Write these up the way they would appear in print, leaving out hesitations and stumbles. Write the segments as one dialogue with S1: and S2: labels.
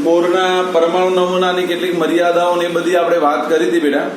S1: બોરના પરમાણુ નમૂનાની કેટલીક મર્યાદાઓ ને બધી આપણે વાત કરી હતી બેટા.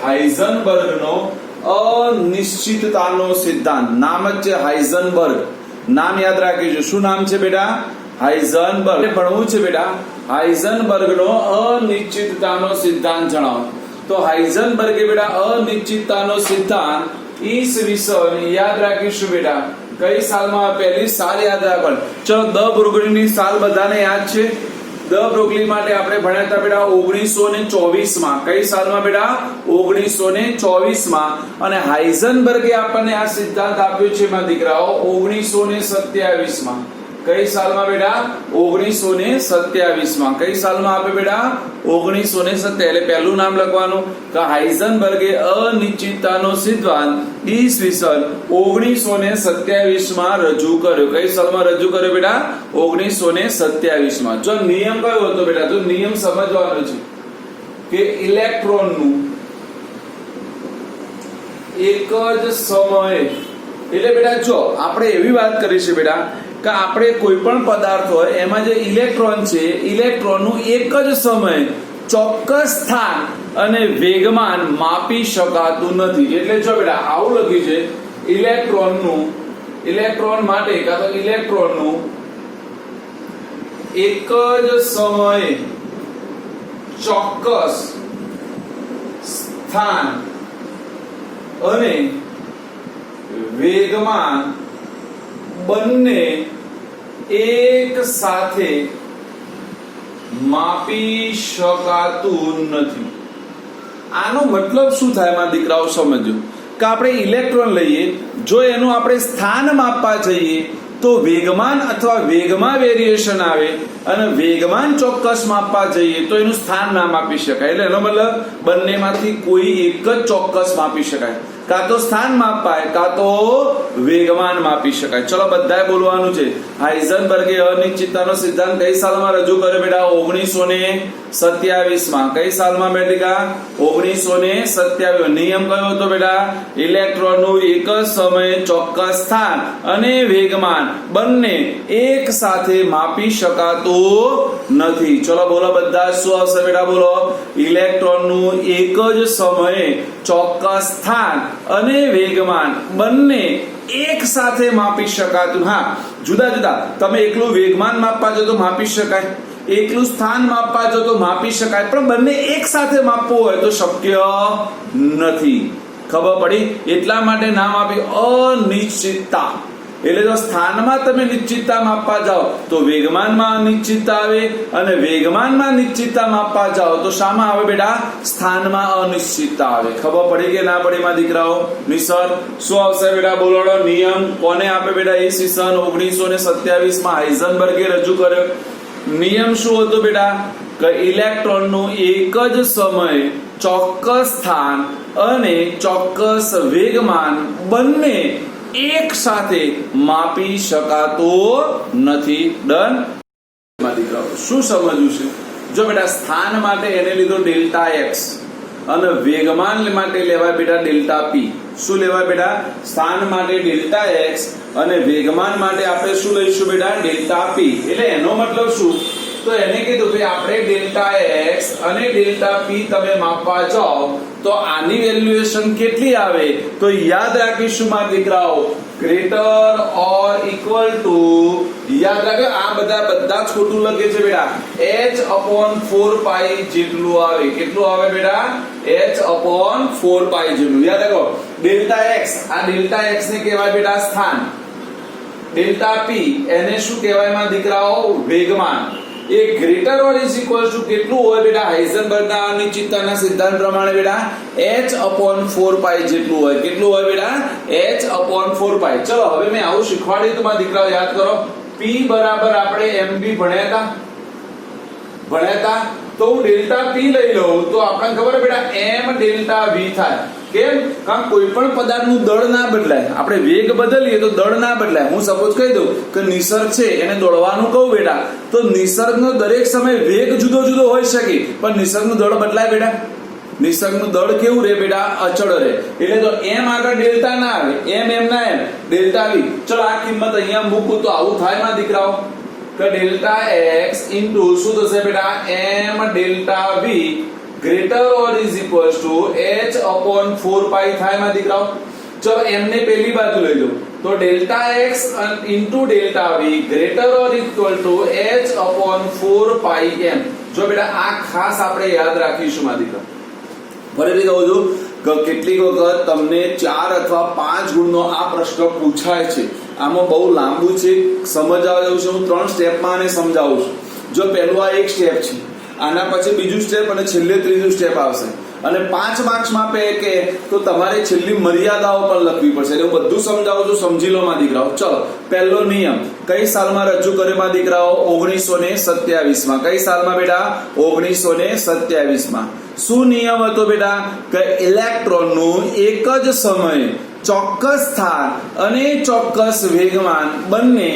S1: હાઇઝનબર્ગનો અનિશ્ચિતતાનો સિદ્ધાંત. નામ જ છે હાઇઝનબર્ગ. નામ યાદ રાખીશું. શું નામ છે બેટા? હાઇઝનબર્ગ. ભણવું છે બેટા. હાઇઝનબર્ગનો અનિશ્ચિતતાનો સિદ્ધાંત જણાવો. તો હાઇઝનબર્ગે બેટા અનિશ્ચિતતાનો સિદ્ધાંત ઈસવીસન યાદ રાખીશું બેટા. કઈ સાલમાં? પહેલી સાલ યાદ રાખો. ચલો દ બ્રુગલીની સાલ બધાને યાદ છે. દ બ્રુગલી માટે આપણે ભણ્યા હતા બેટા 1924 માં. કઈ સાલમાં બેટા? 1924 માં. અને હાઇઝનબર્ગે આપણને આ સિદ્ધાંત આપ્યો છે એમાં દીકરાઓ 1927 માં. કઈ સાલમાં બેટા? 1927 માં. કઈ સાલમાં આપે બેટા? 1927. એટલે પહેલું નામ લખવાનું કે હાઇઝનબર્ગે અનિશ્ચિતતાનો સિદ્ધાંત ઈસવીસન 1927 માં રજૂ કર્યો. કઈ સાલમાં રજૂ કર્યો બેટા? 1927 માં. જો નિયમ કયો હતો બેટા? તો નિયમ સમજવાનો છે કે ઇલેક્ટ્રોનનું એક જ સમયે, એટલે બેટા જો આપણે એવી વાત કરી છે બેટા કે આપણે કોઈ પણ પદાર્થ હોય એમાં જે ઇલેક્ટ્રોન છે, ઇલેક્ટ્રોનનું એક જ સમયે ચોક્કસ સ્થાન અને વેગમાન માપી શકાતું નથી. એટલે જો બેટા આવું લખ્યું છે ઇલેક્ટ્રોન માટે કાં તો ઇલેક્ટ્રોનનું એક જ સમયે ચોક્કસ સ્થાન અને વેગમાન બંને એક સાથે માપી શકાતું નથી. આનો મતલબ શું થાય એમાં દીકરાઓ સમજો કે આપણે ઇલેક્ટ્રોન લઈએ, જો એનું આપણે સ્થાન માપવા જઈએ તો વેગમાન અથવા વેગમાં વેરિએશન આવે અને વેગમાન ચોક્કસ માપવા જઈએ તો એનું સ્થાન ના માપી શકાય. એટલે એનો મતલબ બંનેમાંથી કોઈ એક જ ચોક્કસ માપી શકાય. કાં તો સ્થાન માપાય કાં તો વેગમાન માપી શકાય. ચલો બધાએ બોલવાનું છે. હાઇઝનબર્ગે અનિશ્ચિતતાનો સિદ્ધાંત કઈ સાલમાં રજૂ કર્યો બેટા? 1927 માં. કઈ સાલમાં બેટા? 1927. નિયમ કયો હતો બેટા? ઇલેક્ટ્રોનનું એક જ સમયે ચોક્કસ સ્થાન અને વેગમાન બંને એક સાથે માપી શકાતું નથી. ચલો બોલો બધા. શું આવશે બેટા? બોલો. ઇલેક્ટ્રોનનું એક જ સમયે ચોક્કસ સ્થાન અને વેગમાન બંને એક સાથે માપી શકાતું. હા, જુદા જુદા તમે એકલું વેગમાન માપવા જો તો માપી શકાય, એકલું સ્થાન માપવા જો તો માપી શકાય, પણ બંને એક સાથે માપવું હોય તો શક્ય નથી. ખબર પડી? એટલા માટે નામ આપ્યું અનિશ્ચિતતા. એટલે જો સ્થાનમાં તમે નિશ્ચિતતા માપવા જાઓ તો વેગમાનમાં અનિશ્ચિતતા આવે અને વેગમાનમાં નિશ્ચિતતા માપવા જાઓ તો શામાં આવે બેટા? સ્થાનમાં અનિશ્ચિતતા આવે. ખબર પડી કે ના પડી માં દીકરાઓ? નિસર શું આવશે બેટા? બોલો. નિયમ કોને આપે બેટા? ઈસવીસન 1927 માં હાઇઝનબર્ગે રજૂ કર્યો. નિયમ શું હતો બેટા? કે ઇલેક્ટ્રોનનું એક જ સમયે ચોક્કસ સ્થાન અને ચોક્કસ વેગમાન બંને એક સાથે માપી શકાતો નથી. ડન? દીકરાઓ શું સમજવું છે? જો બેટા સ્થાન માટે એને લીધો ડેલ્ટા એક્સ અને વેગમાન માટે લેવાય બેટા ડેલ્ટા પી. શું લેવાય બેટા? સ્થાન માટે ડેલ્ટા એક્સ અને વેગમાન માટે આપણે શું લઈશું બેટા? ડેલ્ટા પી. એટલે એનો મતલબ શું? તો એને કીધું કે આપણે ડેલ્ટા એક્સ અને ડેલ્ટા પી તમે માપવા જાઓ તો આની વેલ્યુએશન કેટલી આવે? તો યાદ રાખીશું મારા દીકરાઓ, ગ્રેટર ઓર ઇક્વલ ટુ, યાદ રાખો આ બધા જ ખોટું લખે છે બેટા, h/4π જેટલું આવે. કેટલું આવે બેટા? h/4π જેટલું. યાદ રાખો ડેલ્ટા એક્સ, આ ડેલ્ટા એક્સ ને કહેવાય બેટા સ્થાન. ડેલ્ટા પી એને શું કહેવાય માં દીકરાઓ? વેગમાન. એ greater or is equal to કેટલું હોય બેટા હાઇઝનબર્ગના અનિશ્ચિતતાના સિદ્ધાંત પ્રમાણે બેટા h/4π જેટલું હોય. કેટલું હોય બેટા h/4π. ચલો હવે મેં આવું શીખવાડ્યું તો મારા દીકરાઓ યાદ કરો. p બરાબર આપણે mb ભણ્યા હતા તો હું ડેલ્ટા p લઈ લઉં તો આપણને ખબર છે બેટા m ડેલ્ટા v થાય. કેમ? કારણ કોઈ પણ પદાર્થનું દળ ના બદલાય. આપણે વેગ બદલીએ તો દળ ના બદલાય. હું સપોઝ કહી દઉં કે નિસર્ગ છે એને દોડવાનું કહું બેટા તો નિસર્ગનો દરેક સમય વેગ જુદો જુદો હોઈ શકે પણ નિસર્ગનું દળ બદલાય બેટા. નિસર્ગનું દળ કેવું રહે બેટા? અચળ રહે. એટલે તો m આગળ ડેલ્ટા ના આવે. m ના m ડેલ્ટા v. ચલો આ કિંમત અહીંયા મૂકું તો આવું થાય માં દીકરાઓ કે ડેલ્ટા x ઇન્ટુ શું થશે બેટા m delta v greater or is equals two h/4π થાય માં દીકરાઓ. ચલો m ને પહેલી બાજુ લઈ લો તો delta x into delta v greater or equal to h/4π m. જો બેટા આ ખાસ આપણે યાદ રાખીશું માં દીકરાઓ. ફરીથી કહું છું કે કેટલીક વખત તમને 4 અથવા 5 ગુણનો આ પ્રશ્ન પૂછાય છે. આમાં બહુ લાંબુ છે, સમજાવવા જવું છે. હું 3 સ્ટેપમાં આને સમજાવું છું. જો પહેલું આ એક સ્ટેપ છે, આના પછી બીજું સ્ટેપ અને છેલ્લે ત્રીજું સ્ટેપ આવશે. અને 5 માર્ક્સમાં કે તો તમારે છેલ્લી મર્યાદાઓ પણ લખવી પડશે. એટલે હું બધું સમજાવું છું, સમજી લો માં દીકરાઓ. ચલો પહેલો નિયમ કઈ સાલમાં રજૂ કર્યો માં દીકરાઓ? 1927માં. કઈ સાલમાં બેટા? 1927માં. શું નિયમ હતો બેટા? કે ઇલેક્ટ્રોનનું એક જ સમયે ચોક્કસ સ્થાન અને ચોક્કસ વેગમાન બંને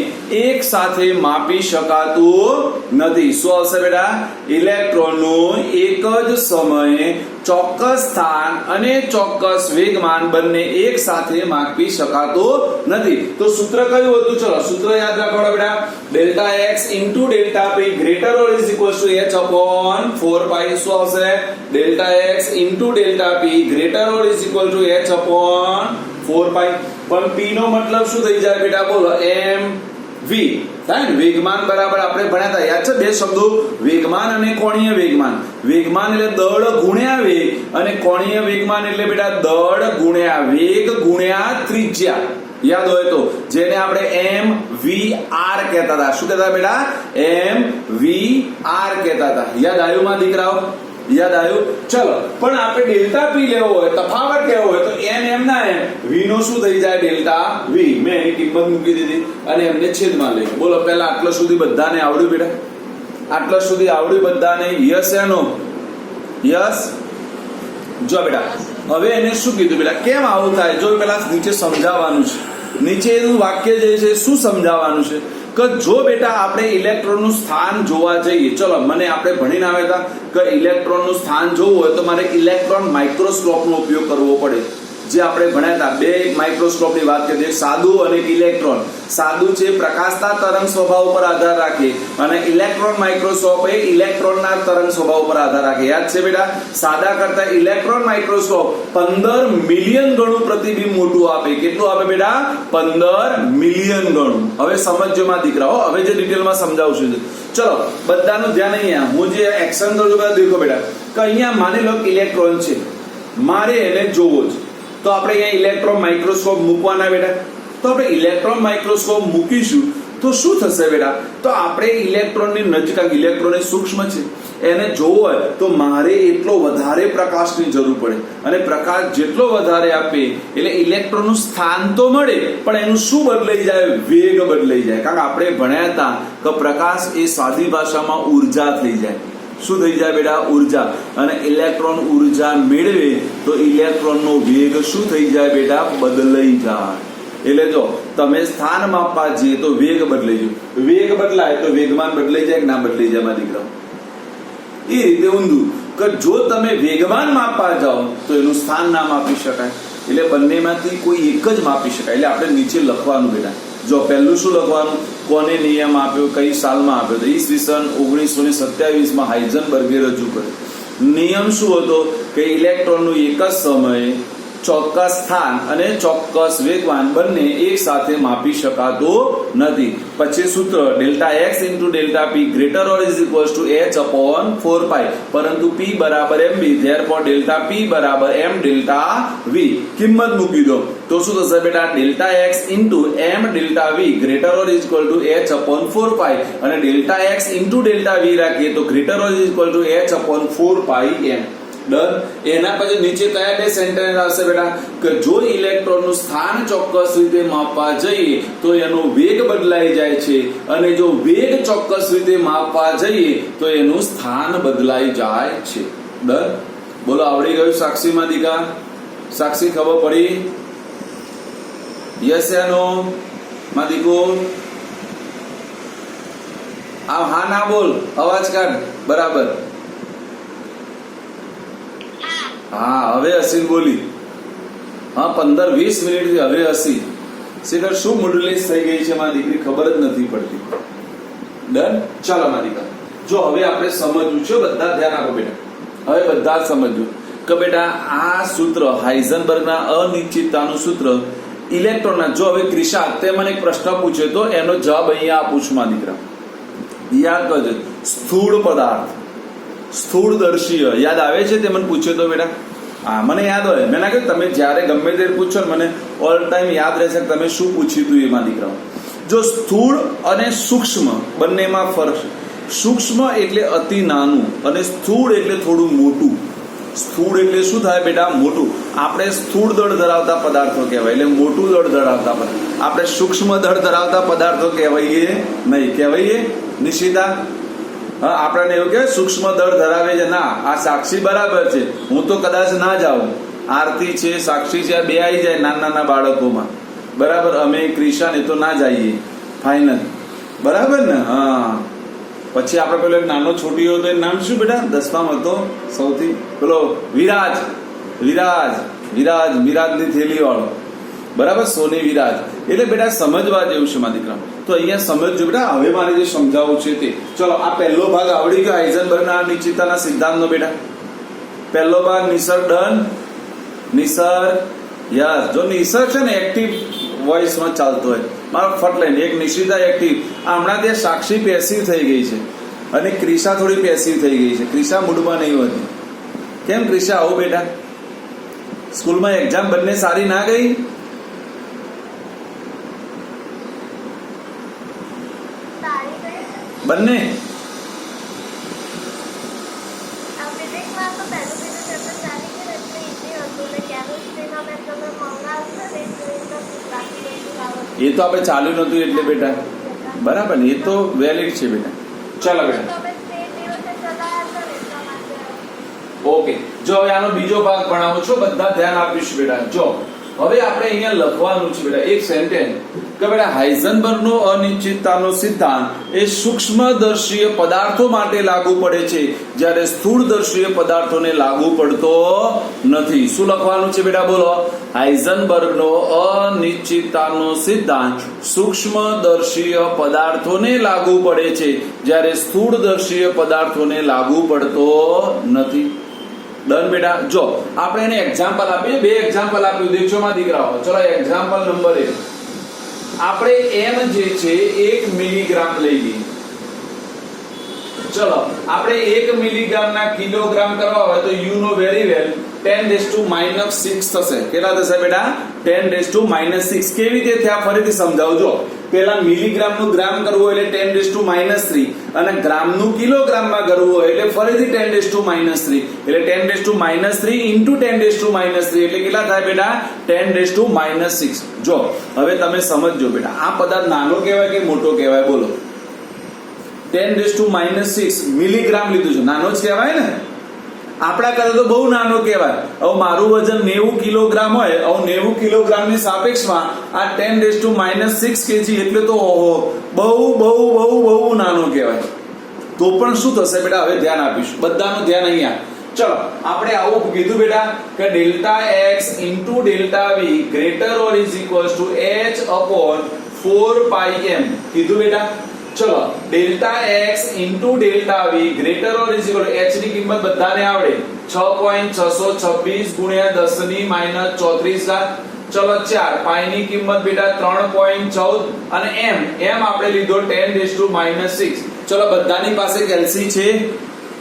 S1: એક સાથે માપી શકાતું નથી. શું આવશે બેટા? ઇલેક્ટ્રોનનું એક જ સમયે ચોક્કસ સ્થાન અને ચોક્કસ વેગમાન બંને એક સાથે માપી શકાતું નથી. તો સૂત્ર કયું હતું? ચલો સૂત્ર યાદ રાખો બેટા. Delta x into delta p greater or is equal two h/4π. શું આવશે? Delta x into delta p greater or is equal two h/4π. પણ p નો મતલબ શું થઈ જાય બેટા? બોલો m v થાય ને. વેગમાન બરાબર આપણે ભણ્યા હતા, યાદ છે? બે શબ્દો વેગમાન અને કોણીય વેગમાન. વેગમાન એટલે દળ ગુણ્યા વેગ અને કોણીય વેગમાન એટલે બેટા દળ ગુણ્યા વેગ ગુણ્યા ત્રિજ્યા. યાદ હોય તો જેને આપણે mvr કહેતા હતા. શું કહેતા બેટા? mvr કહેતા હતા. યાદ આવ્યું માં દીકરાઓ? યાદ આવ્યું? ચલો પણ આપણે ડેલ્ટા p લેવો હોય, તફાવત લેવો હોય તો m ના m v નો શું થઈ જાય? Delta v. મેં એની કિંમત મૂકી દીધી અને એમને છેદમાં લઈ. બોલો પહેલા આટલા સુધી બધાને આવડ્યું બેટા? આટલા સુધી આવડ્યું બધાને? યસ એનો યસ. જો બેટા હવે એને શું કીધું બેટા? કેમ આવું થાય? જો પેલા નીચે સમજાવવાનું છે. નીચેનું વાક્ય જે છે શું સમજાવવાનું છે કે જો બેટા આપણે ઇલેક્ટ્રોનનું સ્થાન જોવા જઈએ. ચલો મને આપણે ભણીને આવ્યા હતા કે ઇલેક્ટ્રોનનું સ્થાન જોવું હોય તો મારે ઇલેક્ટ્રોન માઇક્રોસ્કોપનો ઉપયોગ કરવો પડે. જે આપણે ભણ્યા હતા બે માઇક્રોસ્કોપની વાત કરીએ, સાદું અને ઇલેક્ટ્રોન. સાદું છે પ્રકાશના તરંગ સ્વભાવ પર આધાર રાખે અને ઇલેક્ટ્રોન માઇક્રોસ્કોપ એ ઇલેક્ટ્રોનના તરંગ સ્વભાવ પર આધાર રાખે. યાદ છે બેટા? સાદા કરતા ઇલેક્ટ્રોન માઇક્રોસ્કોપ 15 મિલિયન ગણું પ્રતિબિંબ મોટું આપે. કેટલું આપે બેટા? 15 મિલિયન ગણું. હવે સમજજો માં દીકરાઓ, હવે જે ડિટેલમાં સમજાવું છું. ચલો બધાનું ધ્યાન અહીંયા. હું જે એક્શન કરું છું દેખો બેટા કે અહીંયા માની લો ઇલેક્ટ્રોન છે, મારે એને જોવો છે તો આપણે અહીંયા ઇલેક્ટ્રોન માઇક્રોસ્કોપ મૂકવાના બેટા. તો આપણે ઇલેક્ટ્રોન માઇક્રોસ્કોપ મૂકીશું તો શું થશે બેટા? તો આપણે ઇલેક્ટ્રોનની નજીક, ઇલેક્ટ્રોન સૂક્ષ્મ છે, એને જોવો હોય તો મારે એટલો વધારે પ્રકાશની જરૂર પડે અને પ્રકાશ જેટલો વધારે આપે એટલે ઇલેક્ટ્રોનનું સ્થાન તો મળે પણ એનું શું બદલાઈ જાય? વેગ બદલાઈ જાય. કારણ કે આપણે ભણ્યા હતા કે પ્રકાશ એ સાદી ભાષામાં ઉર્જા થઈ જાય. શું થઈ જાય બેટા? ઉર્જા. અને ઇલેક્ટ્રોન ઉર્જા મેળવે તો ઇલેક્ટ્રોનનો વેગ શું થઈ જાય બેટા? બદલાઈ જાય. એટલે જો તમે સ્થાન માપવા જઈએ તો વેગ બદલાઈ જાય. વેગ બદલાય તો વેગમાન બદલાઈ જાય કે ના બદલાઈ જાય મારા દીકરાઓ? એ રીતે ઊંધું કે જો તમે વેગમાન માપવા જાઓ તો એનું સ્થાન ના માપી શકાય. એટલે બંનેમાંથી કોઈ એક જ માપી શકાય. એટલે આપણે નીચે લખવાનું બેટા. જો પહેલું શું લખવાનું? કોને નિયમ આપ્યો, કઈ સાલમાં આપ્યો? તો ઈસવીસન 1927માં હાઇઝનબર્ગે રજૂ કર્યો. નિયમ શું હતો કે ઇલેક્ટ્રોનનું એક જ સમયે ચોક્કસ સ્થાન અને ચોક્કસ વેગમાન બંને એક સાથે માપી શકાતો નથી. પછી સૂત્ર delta x into delta P greater or is equals two h upon 4 પાઈ, પરંતુ પી બરાબર એમ બી, ધેરફોર ડેલ્ટા પી બરાબર એમ ડેલ્ટા વી. કિંમત મૂકી દો તો શું થશે બેટા? Delta x into m delta v greater or is equal to h upon 4 pi, અને delta x into delta v રાખીએ તો greater or is equal to h upon 4 pi m. Done. એના પછી નીચે કયા બે સેન્ટેન્સ આવશે બેટા? કે જો ઇલેક્ટ્રોનનું સ્થાન ચોક્કસ રીતે માપવા જઈએ તો એનો વેગ બદલાઈ જાય છે, અને જો વેગ ચોક્કસ રીતે માપવા જઈએ તો એનું સ્થાન બદલાઈ જાય છે. ડન. બોલો, આવડી ગયું સાક્ષી માદિકા? સાક્ષી ખબર પડી? યસ યા નો માદિકો? હા ના બોલ, અવાજ કાઢ. બરાબર. હા, હવે હસીન બોલી. હા, 15-20 મિનિટ થી હવે હસી. શિખર શું મુડલેસ થઈ ગઈ છે મારી દીકરી, ખબર જ નથી પડતી. ડન. ચાલો મારી દીકરા, જો હવે આપણે સમજવું છે, બધા ધ્યાન આપો બેટા. હવે બધા સમજવું કે બેટા આ સૂત્ર હાઇઝનબર્ગના અનિશ્ચિતતાનું સૂત્ર ઇલેક્ટ્રોનના, જો હવે ક્રિશા તે મને એક પ્રશ્ન પૂછ્યો તો એનો જવાબ અહીંયા આપું છું મારી દીકરા. યાદ કરજો, સ્થૂળ પદાર્થ, સ્થૂળદર્શીય યાદ આવે છે? તે મને પૂછ્યો તો બેટા. હા, મને યાદ હોય. મેં ના કહ્યું તમે જ્યારે ગમે તે પૂછો મને ઓલ ટાઈમ યાદ રહેશે કે તમે શું પૂછ્યું હતું એમાં દીકરાઓ. જો સ્થૂળ અને સૂક્ષ્મ બંનેમાં ફરક છે. સૂક્ષ્મ એટલે અતિ નાનું અને સ્થૂળ એટલે થોડું મોટું. સ્થૂળ એટલે શું થાય બેટા? મોટું. આપણે સ્થૂળ દળ ધરાવતા પદાર્થો કહેવાય, એટલે મોટું દળ ધરાવતા પદાર્થ. આપણે સૂક્ષ્મ દળ ધરાવતા પદાર્થો કહેવાઈએ નહીં. કહેવાઈએ નિશિતા? હા, આપણને એવું કે સૂક્ષ્મ દળ ધરાવે છે. ના, આ સાક્ષી બરાબર છે, હું તો કદાચ ના જાઉં. આરતી છે, સાક્ષી છે, આ બે આવી જાય નાના બાળકોમાં. બરાબર. અમે ક્રિશા ને તો ના જઈએ ફાઇનલ. બરાબર ને? હા. પછી આપણે પેલો નાનો છોટી હતો એનું નામ શું બેટા? 10માં હતો સૌથી પેલો વિરાજ. વિરાજની થેલી વાળો. બરાબર, સોની વિરાજ. એટલે બેટા સમજવા જેવું છે મારા દીકરા. તો અહીંયા સમજજો બેટા. હવે મારે જે સમજાવવું છે તે, ચલો આ પહેલો ભાગ આવડી ગયો હાઇઝનબર્ગના અનિશ્ચિતતાના સિદ્ધાંતનો બેટા. પહેલો ભાગ નિસર્ગ ડન. નિસર્ગ યસ. જો નિસર્ગ છે ને એક્ટિવ વોઇસમાં ચાલતો હોય મારો ફટ લઈને, એક નિશિતા એક્ટિવ. હમણાં ત્યાં સાક્ષી પેસિવ થઈ ગઈ છે અને ક્રિશા થોડી પેસિવ થઈ ગઈ છે. ક્રિશા મૂડમાં નહીં હોતી. કેમ ક્રિશા આવું બેટા? સ્કૂલમાં એક્ઝામ બંને સારી ના ગઈ? બંને? એ તો આપણે ચાલ્યું નતું એટલે બેટા. બરાબર ને? એ તો વેલિડ છે બેટા. ચાલો બેટા. ઓકે, જો હવે આનો બીજો ભાગ ભણાવું છું, બધા ધ્યાન આપીશું બેટા. જો હવે આપણે અહીંયા લખવાનું છે બેટા એક સેન્ટેન્સ કે બેટા હાઇઝનબર્ગનો અનિશ્ચિતતાનો સિદ્ધાંત એ સૂક્ષ્મદર્શીય પદાર્થો માટે લાગુ પડે છે, જ્યારે સ્થૂળદર્શીય પદાર્થોને લાગુ પડતો નથી. શું લખવાનું છે બેટા? બોલો. હાઇઝનબર્ગનો અનિશ્ચિતતાનો સિદ્ધાંત સૂક્ષ્મદર્શીય પદાર્થોને લાગુ પડે છે, જ્યારે સ્થૂળદર્શીય પદાર્થોને લાગુ પડતો નથી. ડન બેટા. જો આપણે એને એક્ઝામ્પલ આપીએ, બે એક્ઝામ્પલ આપ્યું દેખજો માં દીકરાઓ. ચલો એક્ઝામ્પલ નંબર 1. આપણે એમ જે છે 1 મિલીગ્રામ લઈ લઈએ. ચલો આપણે 1 મિલીગ્રામના કિલોગ્રામ કરવા હોય તો યુ નો વેરી વેલ 10⁻⁻6 થશે. કેટલા થશે બેટા? 10⁻⁻6. કેવી રીતે થયા ફરીથી સમજાવજો. પેલા મિલીગ્રામનું ગ્રામ કરવું એટલે 10⁻³ અને ગ્રામનું કિલોગ્રામમાં કરવું હોય એટલે ફરીથી 10⁻³ એટલે 10⁻³ ઇન્ટુ 10⁻³ એટલે કેટલા થાય બેટા? 10⁻⁻6. જો હવે તમે સમજજો બેટા, આ પદાર્થ નાનો કહેવાય કે મોટો કહેવાય? બોલો. 10⁻6 મિલીગ્રામ લીધું છે, નાનો જ કહેવાય ને? આપણા કરતા તો બહુ નાનો કહેવાય. હવે મારું વજન 90 કિલોગ્રામ હોય, હવે 90 કિલોગ્રામની સાપેક્ષમાં આ 10⁻6 કેજી એટલે તો બહુ બહુ બહુ બહુ નાનો કહેવાય. તો પણ શું થશે બેટા? હવે ધ્યાન આપીશું, બધાનું ધ્યાન અહીંયા. ચલો આપણે આવું કીધું બેટા કે delta x into delta v greater or is equals to h upon 4 pi m કીધું બેટા. ચલો delta x into delta v greater or is equal to h ની કિંમત બધાને આવડે 6.626 ગુણ્યા 10 ની માઈનસ 34 ઘાત. ચલો 4 પાઈ ની કિંમત બેટા 3.14 અને m આપણે લીધો 10⁻⁻6. ચલો બધાની પાસે કેલ્સી છે.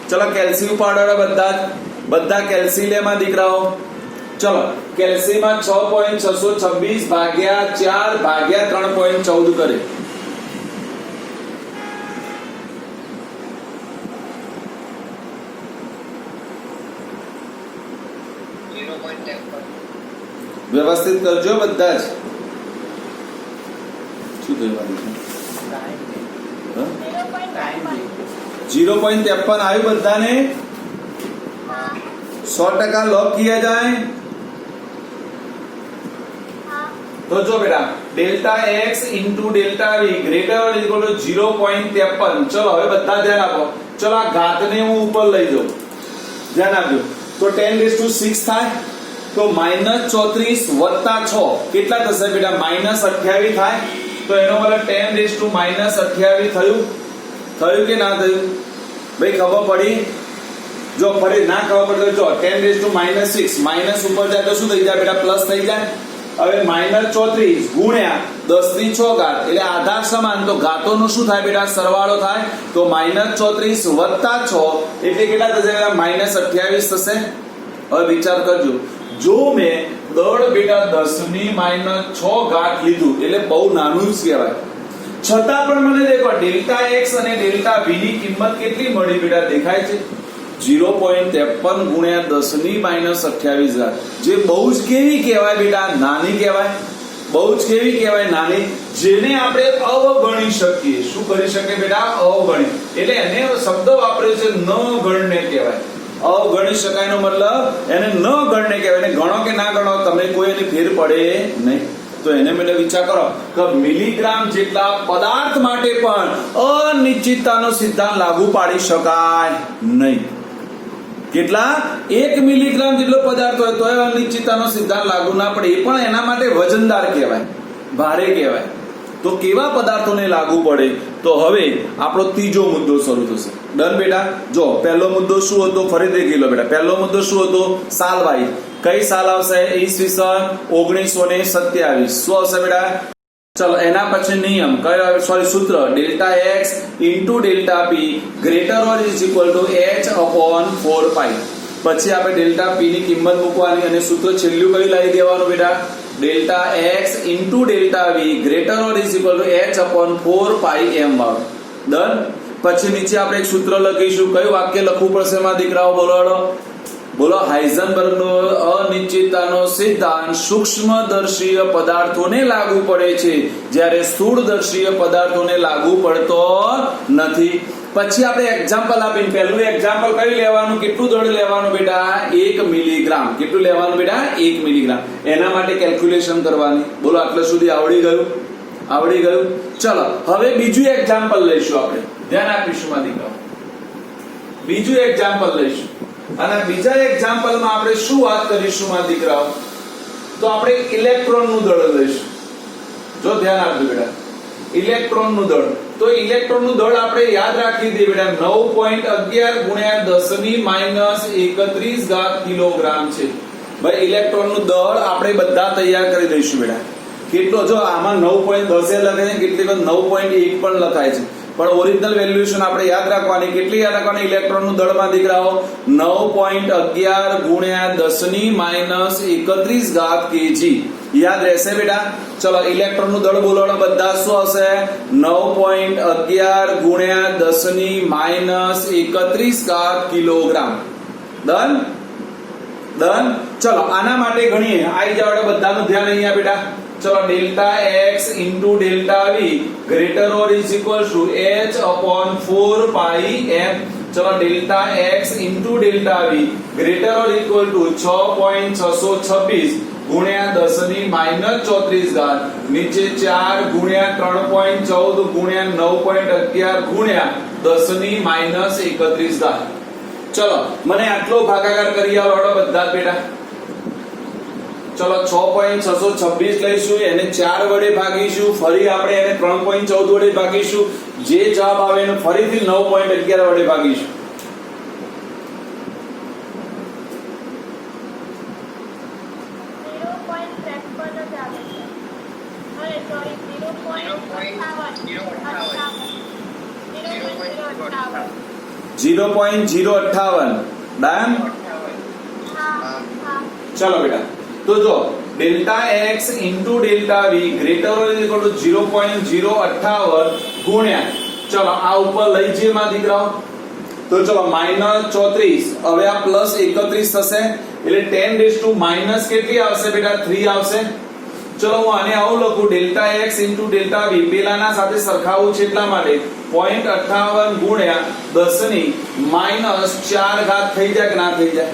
S1: ચલો કેલ્સી ઉપાડો બધા કેલ્સી લેમાં દીકરાઓ. ચલો કેલ્સી માં 6.626 ભાગ્યા 4 ભાગ્યા 3.14 કરે. વ્યવસ્થિત કરજો બધા જ. શું કહેવાનું છે? 0.53 આવ્યું બધાને? 100% लॉक किया जाए तो जो बेटा delta x into delta v greater और इक्वल टू 0.53. चलो હવે બધા ધ્યાન આપો. ચલો આ ઘાતને હું ઉપર લઈ જાઉં, ધ્યાન આપજો. તો 10⁻6 થાય તો -34 વત્તા 6 કેટલા થશે બેટા? -28 થાય. તો એનો મતલબ 10⁻28 થયું કે ના થયું? ભાઈ ખબર પડી? જો ફરી ના ખબર પડે તો જો 10⁻6 માઈનસ ઉપર જાય તો શું થઈ જાય બેટા? પ્લસ થઈ જાય. હવે -34 ગુણ્યા 10 ની 6 ઘાત એટલે આધાર સમાન, તો ઘાતોનો શું થાય બેટા? સરવાળો થાય. તો -34 વત્તા 6 એટલે કેટલા થશે બેટા? -28 થશે. હવે વિચાર કરજો, જો મેં દળ બેટા 10 ની -6 ઘાત લીધું એટલે બહુ નાનું જ કહેવાય, છતાં પણ મને દેખો ડેલ્ટા x અને ડેલ્ટા v ની કિંમત કેટલી મળી બેટા? દેખાય છે 0.53 ગુણ્યા 10 ની -28 ઘાત, જે બહુ જ કેવી કહેવાય બેટા? નાની કહેવાય. બહુ જ કેવી કહેવાય? નાની, જેને આપણે અવગણી શકીએ. શું કરી શકીએ બેટા? અવગણી. એટલે એને શબ્દ વાપર્યો છે ન ગણને કહેવાય. અવગણી શકાય નો મતલબ એને ન ગણને કહેવાય. એને ગણો કે ના ગણો તમને કોઈ એની ફેર પડે નહીં. તો એને મેં વિચાર કરો કે મિલીગ્રામ જેટલા પદાર્થ માટે પણ અનિશ્ચિતતાનો સિદ્ધાંત લાગુ પાડી શકાય નહીં. કેટલા? 1 મિલીગ્રામ જેટલો પદાર્થ હોય તો અનિશ્ચિતતાનો સિદ્ધાંત લાગુ ના પડે. એ પણ એના માટે વજનદાર કહેવાય, ભારે કહેવાય. તો કેવા પદાર્થોને લાગુ પડે? તો હવે આપણો ત્રીજો મુદ્દો શરૂ થશે. ડન બેટા? જો પહેલો મુદ્દો શું હતો? ફરીથી ગયેલો બેટા. પહેલો મુદ્દો શું હતો? સાલ વાઇઝ. કઈ સાલ આવશે? ઈસવીસન 1927. શું આવશે બેટા? ચલો એના પછી નિયમ કયો? સોરી સૂત્ર delta x into delta p greater or is equal to h upon 4 પાઈ. પછી આપણે ડેલ્ટા p ની કિંમત મૂકવાની અને સૂત્ર છેલ્લું કયું લાવી દેવાનું બેટા? Delta x into delta v greater or is equal to h upon 4 pi m વાળું. ડન. પછી નીચે આપણે એક સૂત્ર લખીશું. કયું વાક્ય લખવું પડશે એમાં દીકરાઓ? બોલો બોલો. હાઇઝનબર્ગનો અનિશ્ચિતતાનો સિદ્ધાંત સૂક્ષ્મદર્શીય પદાર્થોને લાગુ પડે છે, જ્યારે સ્થૂળદર્શીય પદાર્થોને લાગુ પડતો નથી. પછી આપણે એક્ઝામ્પલ આપીને પહેલું એક્ઝામ્પલ કયું લેવાનું? કેટલું દળ લેવાનું બેટા? 1 મિલીગ્રામ. કેટલું લેવાનું બેટા? 1 મિલીગ્રામ. એના માટે કેલ્ક્યુલેશન કરવાની. બોલો આટલે સુધી આવડી ગયું? આવડી ગયું. ચલો હવે બીજું એક્ઝામ્પલ લઈશું. આપણે ધ્યાન આપીશું માં દીકરાઓ. બીજું એક્ઝામ્પલ લઈશું અને બીજા એક્ઝામ્પલમાં આપણે શું વાત કરીશું માં દીકરાઓ? તો આપણે ઇલેક્ટ્રોનનું દળ લઈશું. જો ધ્યાન આપજો બેટા, ઇલેક્ટ્રોનનું દળ. તો ઇલેક્ટ્રોનનું દળ આપણે યાદ રાખી દઈએ બેટા 9.11 ગુણ્યા 10 ની -31 ઘાત કિલોગ્રામ છે. ભાઈ ઇલેક્ટ્રોનનું દળ આપણે બધા તૈયાર કરી દઈશું બેટા. કેટલો? જો આમાં 9.10 લખે છે, કેટલીક 9.1 પણ લખાય છે, પણ ઓરિજિનલ વેલ્યુએશન આપણે યાદ રાખવાની. કેટલી યાદ રાખવાની? ઇલેક્ટ્રોનનું દળમાં દીકરાઓ 9.11 ગુણ્યા 10 ની -31 ઘાત કેજી. યાદ રહેશે બેટા? ચલો ઇલેક્ટ્રોનનું દળ બોલવાનો બધા શું હશે? 9.11 ગુણ્યા 10 ની -31 ઘાત કિલોગ્રામ. ડન. ડન. ચલો આના માટે ગણીએ. આવી જાવ બધાનું ધ્યાન અહીંયા બેટા. ચલો delta x into delta v greater or is equal to h upon 4 pi m. ચલો delta x into delta v greater or equal to 6.626 ગુણ્યા 10 ની -34 ઘાત નીચે 4 ગુણ્યા 3.14 ગુણ્યા 9.11 ગુણ્યા 10 ની -31 ઘાત. ચલો મને આટલો ભાગાકાર કરી આવો બધા બેટા. ચલો 6.626 લઈશું, એને 4 વડે ભાગીશું, ફરી આપણે એને 3.14 વડે ભાગીશું. જે જવાબ આવે એને ફરીથી 9.11 વડે ભાગીશું. Zero point 058 done. चलो बेटा, तो जो delta x into delta v greater equal to 0.058 गुण्या, चलो आ ऊपर लई जे માં દીકરાઓ, તો ચલો -34 હવે આ +31 થશે એટલે 10 રેઝ ટુ માઈનસ કેટલી આવશે બેટા 3 આવશે. ચલો હું આને આવું લખું delta x into delta v પેલાના સાથે સરખાવું છે એટલા માટે 0.58 ગુણ્યા 10 ની -4 ઘાત થઈ જાય કે ના થઈ જાય.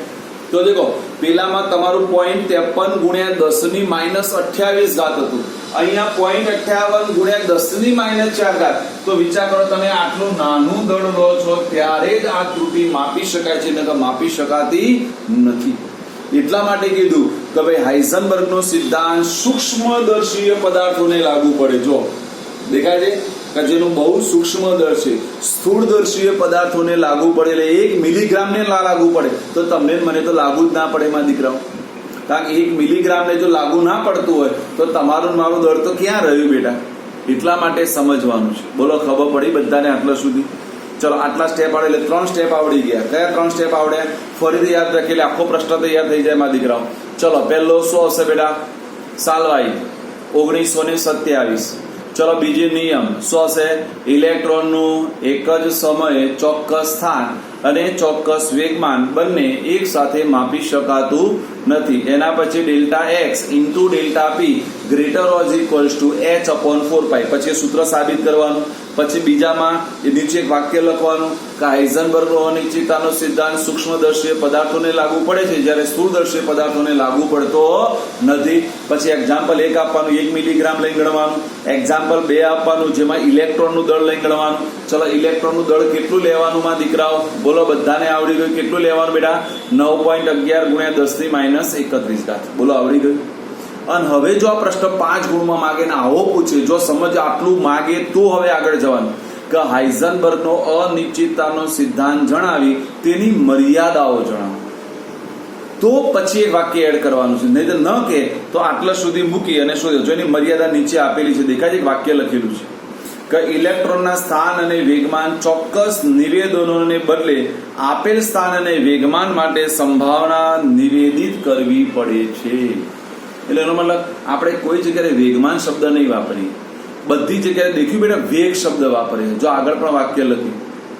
S1: તો દેખો પેલામાં તમારું 0.53 ગુણ્યા 10 ની -28 ઘાત હતું, અહીંયા 0.58 ગુણ્યા 10 ની -4 ઘાત. તો વિચાર કરો તમે આટલું નાનું દળ લો છો ત્યારે જ આ ત્રુટિ માપી શકાય છે, નકર માપી શકાતી નથી. એટલા માટે કીધું કે ભાઈ હાઇઝનબર્ગનો સિદ્ધાંત સૂક્ષ્મદર્શીય પદાર્થોને લાગુ પડે. જો દેખાય છે કે જેનું બહુ સૂક્ષ્મદર છે, સ્થૂળદર્શીય પદાર્થોને લાગુ પડે એટલે 1 મિલીગ્રામને ના લાગુ પડે તો તમને મને તો લાગુ જ ના પડે માં દીકરાઓ. કારણ કે 1 મિલીગ્રામને જો લાગુ ના પડતું હોય તો તમારું મારું દળ તો ક્યાં રહ્યું બેટા. એટલા માટે સમજવાનું છે. બોલો ખબર પડી બધાને આટલા સુધી? ચલો આટલા સ્ટેપ આવડે એટલે 3 સ્ટેપ આવડી ગયા. કયા 3 સ્ટેપ આવડે ફરીથી યાદ રાખી એટલે આખો પ્રશ્ન તૈયાર થઈ જાય માં દીકરાઓ. ચલો પહેલો શું હશે બેટા? સાલ્વાઈ 1927. ચલો બીજો નિયમ શું હશે? ઇલેક્ટ્રોનનું એક જ સમયે ચોક્કસ સ્થાન અને ચોક્કસ વેગમાન બંને એક સાથે માપી શકાતું નથી. એના પછી delta x into delta P greater or equals to h/4π. પછી સૂત્ર સાબિત કરવાનું. પછી બીજામાં નીચે એક વાક્ય લખવાનું કે હાઇઝનબર્ગનો અનિશ્ચિતતાનો સિદ્ધાંત સૂક્ષ્મદર્શીય પદાર્થોને લાગુ પડે છે જ્યારે સ્થૂળદર્શીય પદાર્થોને લાગુ પડતો નથી. પછી એક્ઝામ્પલ 1 આપવાનું, 1 મિલીગ્રામ લઈ ગણવાનું. એક્ઝામ્પલ 2 આપવાનું જેમાં ઇલેક્ટ્રોનનું દળ લઈ ગણવાનું. ચલો ઇલેક્ટ્રોનનું દળ કેટલું લેવાનું માં દીકરાઓ? બોલો બધાને આવડી ગયું? કેટલું લેવાનું બેટા? 9.11 ગુણ્યા 10 ની -31 ઘાત. બોલો આવડી ગયું? અને હવે જો આ પ્રશ્ન 5 ગુણમાં માગે ને આવો પૂછે, જો સમજ આટલું માગે તો હવે આગળ જવાનું કે હાઇઝનબર્ગનો અનિશ્ચિતતાનો સિદ્ધાંત જણાવી તેની મર્યાદાઓ જણાવો. તો પછી એક વાક્ય એડ કરવાનું છે, નહીં તો ન કે તો આટલા સુધી મૂકી અને શોધો. જો એની મર્યાદા નીચે આપેલી છે, દેખાય છે? એક વાક્ય લખેલું છે કે ઇલેક્ટ્રોનના સ્થાન અને વેગમાન ચોક્કસ નિવેદનોને બદલે આપેલ સ્થાન અને વેગમાન માટે સંભાવના નિવેદિત કરવી પડે છે. એટલે એનો મતલબ આપણે કોઈ જગ્યાએ વેગમાન શબ્દ નહીં વાપરીએ, બધી જગ્યાએ દેખ્યું બેટા વેગ શબ્દ વાપરીએ. જો આગળ પણ વાક્ય લખ્યું,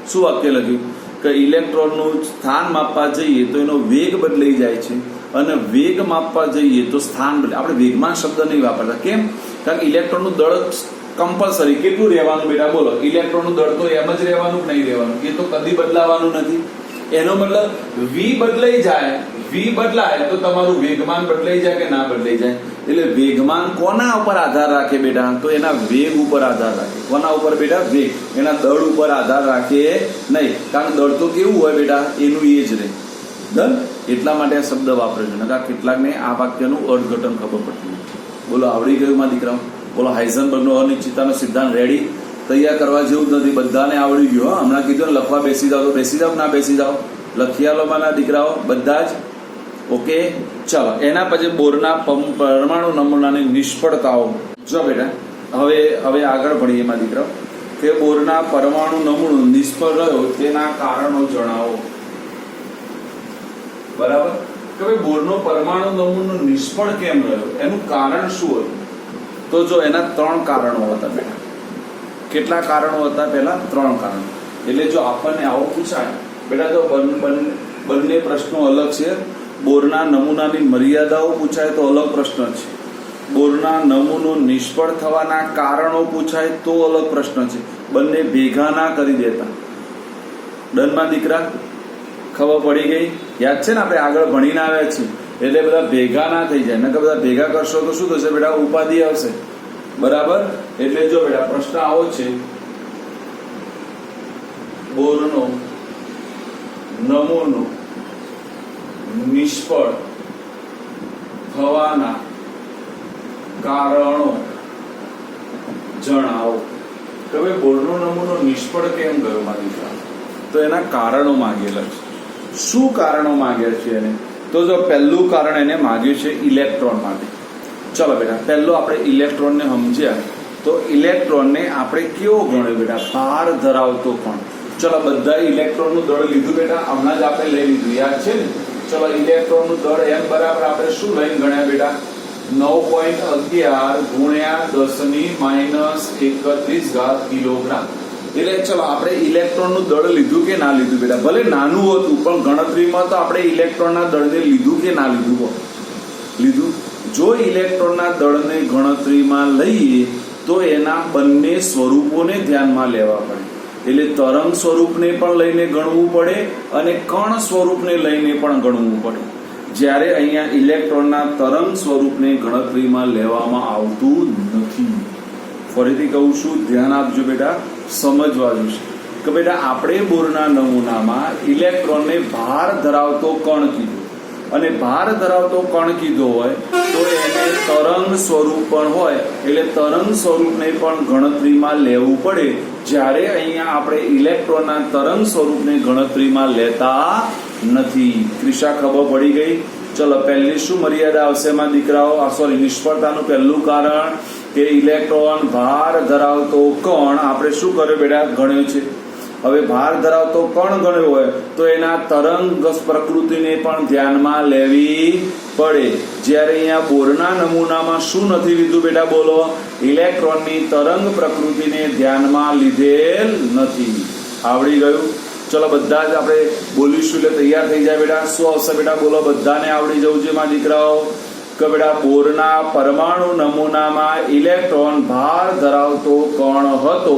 S1: શું વાક્ય લખ્યું કે ઇલેક્ટ્રોનનું સ્થાન માપવા જઈએ તો એનો વેગ બદલાઈ જાય છે અને વેગ માપવા જઈએ તો સ્થાન બદલે. આપણે વેગમાન શબ્દ નહીં વાપરતા. કેમ? કારણ કે ઇલેક્ટ્રોનનું દળ કમ્પલસરી કેટલું રહેવાનું બેટા? બોલો ઇલેક્ટ્રોનનું દળ તો એમ જ રહેવાનું કે નહીં રહેવાનું? એ તો કદી બદલાવાનું નથી. એનો મતલબ વી બદલાઈ જાય, વી બદલાય તો તમારું વેગમાન બદલાઈ જાય કે ના બદલાઈ જાય? એટલે વેગમાન કોના ઉપર આધાર રાખે બેટા? તો એના વેગ ઉપર આધાર રાખે. કોના ઉપર બેટા? વેગ. એના દળ ઉપર આધાર રાખે નહીં. કારણ દળ તો કેવું હોય બેટા? એનું એ જ રહે દળ. એટલા માટે આ શબ્દ વાપરે છે. નકા કેટલાકને આ વાક્યનું અર્થઘટન ખબર પડતી નથી. બોલો આવડી ગયું માં દીકરાઓ? બોલો હાઇઝનબર્ગનો અનિશ્ચિતતાનો સિદ્ધાંત રેડી? તૈયાર કરવા જેવું જ નથી, બધાને આવડી ગયું. હમણાં કીધું ને લખવા બેસી જાઓ તો બેસી જાઓ, ના બેસી જાઓ? લખી આલો માના દીકરાઓ બધા જ. ઓકે ચલો એના પછી બોરના પરમાણુ નમૂનાની નિષ્ફળતાઓ. જો બેટા હવે આગળ ભણીએ એમાં દીકરાઓ કે બોરના પરમાણુ નમૂનો નિષ્ફળ રહ્યો તેના કારણો જણાવો. બરાબર? કે ભાઈ બોરનો પરમાણુ નમૂનો નિષ્ફળ કેમ રહ્યો, એનું કારણ શું હતું? તો જો એના 3 કારણો હતા બેટા. કેટલા કારણો હતા? પહેલા 3 કારણો. એટલે જો આપણને આવો પૂછાય બેટા તો બંને પ્રશ્નો અલગ છે. બોરના નમૂનાની મર્યાદાઓ પૂછાય તો અલગ પ્રશ્ન છે. બોરના નમૂનો નિષ્ફળ થવાના કારણો પૂછાય તો અલગ પ્રશ્ન છે. બંને ભેગા ના કરી દેતા. ડનમાં દીકરા? ખબર પડી ગઈ? યાદ છે ને આપણે આગળ ભણીને આવ્યા છીએ એટલે બધા ભેગા ના થઈ જાય. નકર બધા ભેગા કરશો તો શું થશે બેટા? ઉપાધિ આવશે. બરાબર? એટલે જો બેટા પ્રશ્ન આવો છે, બોરનો નમૂનો નિષ્ફળ થવાના કારણો જણાવો. કે ભાઈ બોરનો નમૂનો નિષ્ફળ કેમ ગયો મારા દીકરા? તો એના કારણો માંગેલા છે. શું કારણો માંગ્યા છે એને? તો જો પહેલું કારણ એને માંગ્યું છે ઇલેક્ટ્રોન માટે. ચલો બેટા, પહેલો આપણે ઇલેક્ટ્રોનને સમજ્યા. તો ઇલેક્ટ્રોનને આપણે કેવો ગણ્યો બેટા? ભાર ધરાવતો કણ. ચલો, બધા ઇલેક્ટ્રોનનું દળ લીધું બેટા, હમણાં જ આપણે લઈ લીધું, યાદ છે ને? ચલો, ઇલેક્ટ્રોનનું દળ એમ બરાબર આપણે શું લઈને ગણ્યા બેટા? 9.11 ગુણ્યા 10⁻31 કિલોગ્રામ. એટલે ચલો, આપણે ઇલેક્ટ્રોનનું દળ લીધું કે ના લીધું બેટા? ભલે નાનું હતું પણ ગણતરીમાં તો આપણે ઇલેક્ટ્રોનના દળને લીધું કે ના લીધું? લીધું. જો ઇલેક્ટ્રોનના દળને ગણતરીમાં લઈએ તો એના બંને સ્વરૂપોને ધ્યાનમાં લેવા પડે. એટલે તરંગ સ્વરૂપને પણ લઈને ગણવું પડે અને કણ સ્વરૂપને લઈને પણ ગણવું પડે. જ્યારે અહીંયા ઇલેક્ટ્રોનના તરંગ સ્વરૂપને ગણતરીમાં લેવામાં આવતું નથી. ફરીથી કહું છું, ધ્યાન આપજો બેટા, સમજવા જોશે કે બેટા આપણે બોરના નમૂનામાં ઇલેક્ટ્રોનને ભાર ધરાવતો કણ કીધો અને ભાર ધરાવતો કણ કીધો હોય તો એને તરંગ સ્વરૂપ પણ હોય એટલે તરંગ સ્વરૂપને પણ ગણતરીમાં લેવું પડે. જ્યારે અહીંયા આપણે ઇલેક્ટ્રોનના તરંગ સ્વરૂપને ગણતરીમાં લેતા નથી. ક્રિશા, ખબર પડી ગઈ? ચલો, પહેલી શું મર્યાદા આવશે એમાં દીકરાઓ? નિષ્ફળતાનું પહેલું કારણ કે ઇલેક્ટ્રોન ભાર ધરાવતો કણ આપણે શું કર્યો બેટા? ગણ્યો છે. હવે ભાર ધરાવતો કણ ગણ્યો હોય તો એના તરંગ પ્રકૃતિને પણ ધ્યાનમાં લેવી પડે. જ્યારે અહીંયા બોરના નમૂનામાં શું નથી લીધું બેટા? બોલો. ઇલેક્ટ્રોનની તરંગ પ્રકૃતિને ધ્યાનમાં લીધેલ નથી. આવડી ગયું? ચલો, બધા જ આપણે બોલીશું એટલે તૈયાર થઈ જાય બેટા. શું આવશે બેટા? બોલો. બધાને આવડી જવું છે મારા દીકરાઓ કે બેટા બોરના પરમાણુ નમૂનામાં ઇલેક્ટ્રોન ભાર ધરાવતો કણ હતો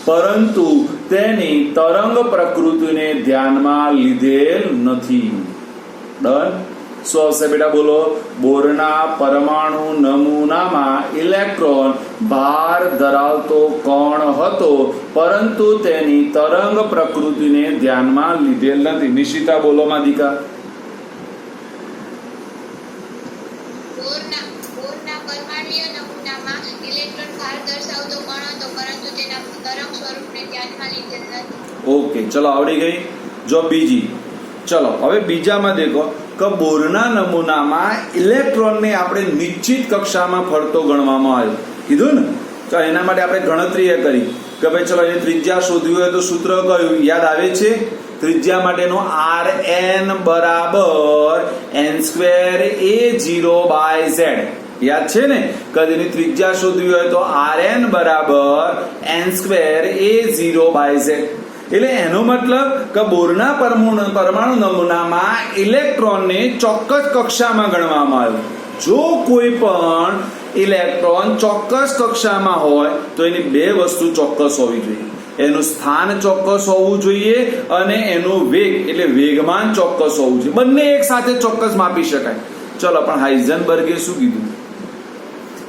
S1: પરંતુ તેની તરંગ પ્રકૃતિને ધ્યાનમાં લીધેલ નથી. ડન? શું આવશે બેટા? બોલો. બોરના પરમાણુ નમૂનામાં ઇલેક્ટ્રોન ભાર ધરાવતો કણ હતો પરંતુ તેની તરંગ પ્રકૃતિને ધ્યાનમાં લીધેલ નથી. નિશિતા, બોલો માં દીકા.
S2: બોરના પરમાણ્વીય નમૂનામાં ઇલેક્ટ્રોન ભાર દર્શાવતો કણ હતો પરંતુ તેના તરંગ સ્વરૂપને ધ્યાનમાં લીધેલ નથી.
S1: ઓકે, ચલો, આવડી ગઈ. જો બીજી, ચલો હવે બીજામાં દેખો કે બોરના નમૂનામાં ઇલેક્ટ્રોનને આપણે નિશ્ચિત કક્ષામાં ફરતો ગણવામાં આવ્યો. કીધું ને? તો એના માટે આપણે ગણતરી એ કરી કે ભાઈ ચલો એની ત્રિજ્યા શોધવી હોય તો સૂત્ર કયું યાદ આવે છે? ત્રિજ્યા માટેનો Rn બરાબર n²a0/z. યાદ છે ને? કદની ત્રિજ્યા શોધવી હોય તો Rn બરાબર n²a0/z. એટલે એનો મતલબ કે બોરના પરમાણુ નમૂનામાં ઇલેક્ટ્રોનને ચોક્કસ કક્ષામાં ગણવામાં આવ્યો. જો કોઈ પણ ઇલેક્ટ્રોન ચોક્કસ કક્ષામાં હોય તો એની બે વસ્તુ ચોક્કસ હોવી જોઈએ. એનું સ્થાન ચોક્કસ હોવું જોઈએ અને એનું વેગ એટલે વેગમાન ચોક્કસ હોવું જોઈએ. બંને એક સાથે ચોક્કસ માપી શકાય. ચલો, પણ હાઇઝનબર્ગે શું કીધું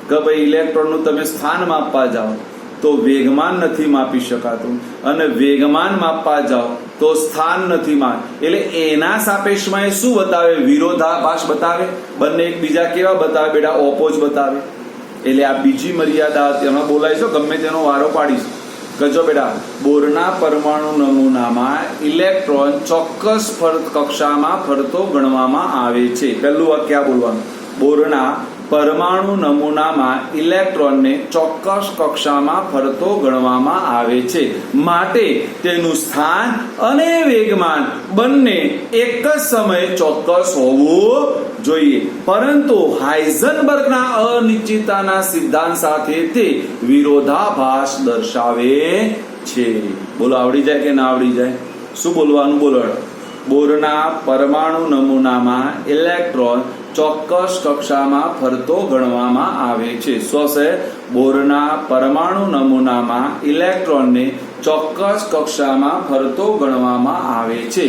S1: કે ભાઈ ઇલેક્ટ્રોનનું તમે સ્થાન માપવા જાઓ તો વેગમાન નથી માપી શકાતું અને વેગમાન માપવા જાઓ તો સ્થાન નથી એટલે એના સાપેક્ષમાં એ શું બતાવે? વિરોધાભાસ બતાવે. બંને એકબીજા કેવા બતાવે બેટા? ઓપોઝ બતાવે. એટલે આ બીજી મર્યાદા હતી. હમણાં બોલાઈશો, ગમે તેનો વારો પાડીશ કે જો બેટા બોરના પરમાણુ નમૂનામાં ઇલેક્ટ્રોન ચોક્કસ કક્ષામાં ફરતો ગણવામાં આવે છે. પહેલું વાક્ય બોલવાનું. બોરના પરમાણુ નમૂનામાં ઇલેક્ટ્રોનને ચોક્કસ કક્ષામાં ફરતો ગણવામાં આવે છે માટે તેનું સ્થાન અને વેગમાન બંને એક જ સમયે ચોક્કસ હોવું જોઈએ. પરંતુ હાઇઝનબર્ગના અનિશ્ચિતતાના સિદ્ધાંત સાથે તે વિરોધાભાસ દર્શાવે છે. બોલો, આવડી જાય કે ના આવડી જાય? શું બોલવાનું? બોલો. બોરના પરમાણુ નમૂનામાં ઇલેક્ટ્રોન ચોક્કસ કક્ષામાં ફરતો ગણવામાં આવે છે. શું છે? બોરના પરમાણુ નમૂનામાં ઇલેક્ટ્રોનને ચોક્કસ કક્ષામાં ફરતો ગણવામાં આવે છે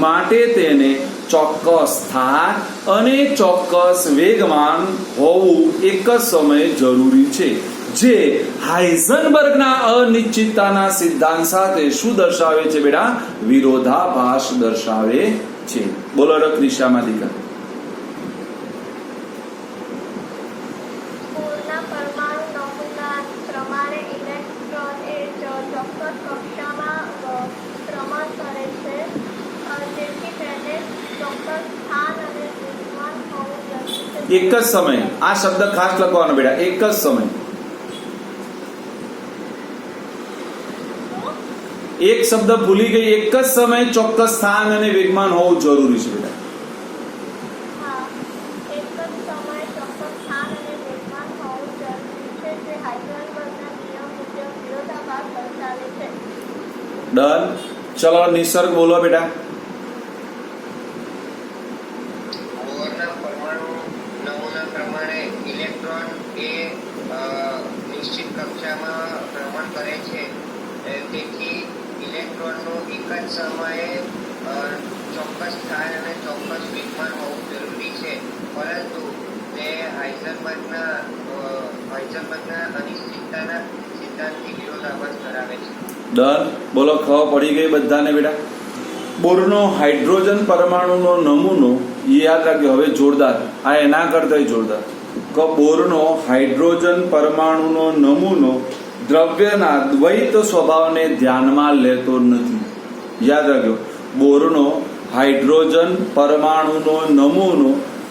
S1: માટે તેને ચોક્કસ સ્થાન અને ચોક્કસ વેગમાન હોવું એક જ સમયે જરૂરી છે. જે હાઇઝનબર્ગના અનિશ્ચિતતાના સિદ્ધાંત સાથે શું દર્શાવે છે બેટા? વિરોધાભાસ દર્શાવે છે. બોલો ક્રિશામાં દીકરા.
S2: બોરના પરમાણુ નમૂના પ્રમાણે ઇલેક્ટ્રોન એ
S3: ચોક્કસ કક્ષામાં ભ્રમણ કરે છે, તેથી તેને ચોક્કસ સ્થાન અને વિદ્યમાન હોવું જરૂરી છે.
S1: એક જ સમય, આ શબ્દ ખાસ લખવાનો બેટા, એક જ સમય. એક શબ્દ ભૂલી ગઈ, એક જ સમય ચોક્કસ સ્થાન અને વેગમાન હોવું જરૂરી છે બેટા.
S3: હા, એક જ સમયે ચોક્કસ સ્થાન અને વેગમાન હોવું જરૂરી છે, જે હાઇઝનબર્ગના નિયમ મુજબ વિરોધાભાસ દર્શાવે છે.
S1: ડન. ચલો નિસર્ગ બોલો બેટા.
S4: બોરના પરમાણુ નમૂના પ્રમાણે ઇલેક્ટ્રોન એ નિશ્ચિત કક્ષામાં ભ્રમણ કરે છે, તેથી ઇલેક્ટ્રોનનું એક જ સમયે ચોક્કસ સ્થાન અને ચોક્કસ વેગમાન હોવું જરૂરી છે, પરંતુ તે હાઇઝનબર્ગના અનિશ્ચિતતાના સિદ્ધાંતથી વિરોધાભાસ ધરાવે છે.
S1: ડન. બોલો, ખબર પડી ગઈ બધાને બેટા? બોરનો હાઇડ્રોજન પરમાણુનો નમૂનો યાદ રાખજો. હવે જોરદાર, આ એના કરતા જોરદાર. બોરનો હાઇડ્રોજન પરમાણુનો નમૂનો દ્રવ્યના દ્વૈત સ્વભાવને ધ્યાનમાં લેતો નથી. યાદ રાખજો, બોરનો હાઇડ્રોજન પરમાણુનો નમૂનો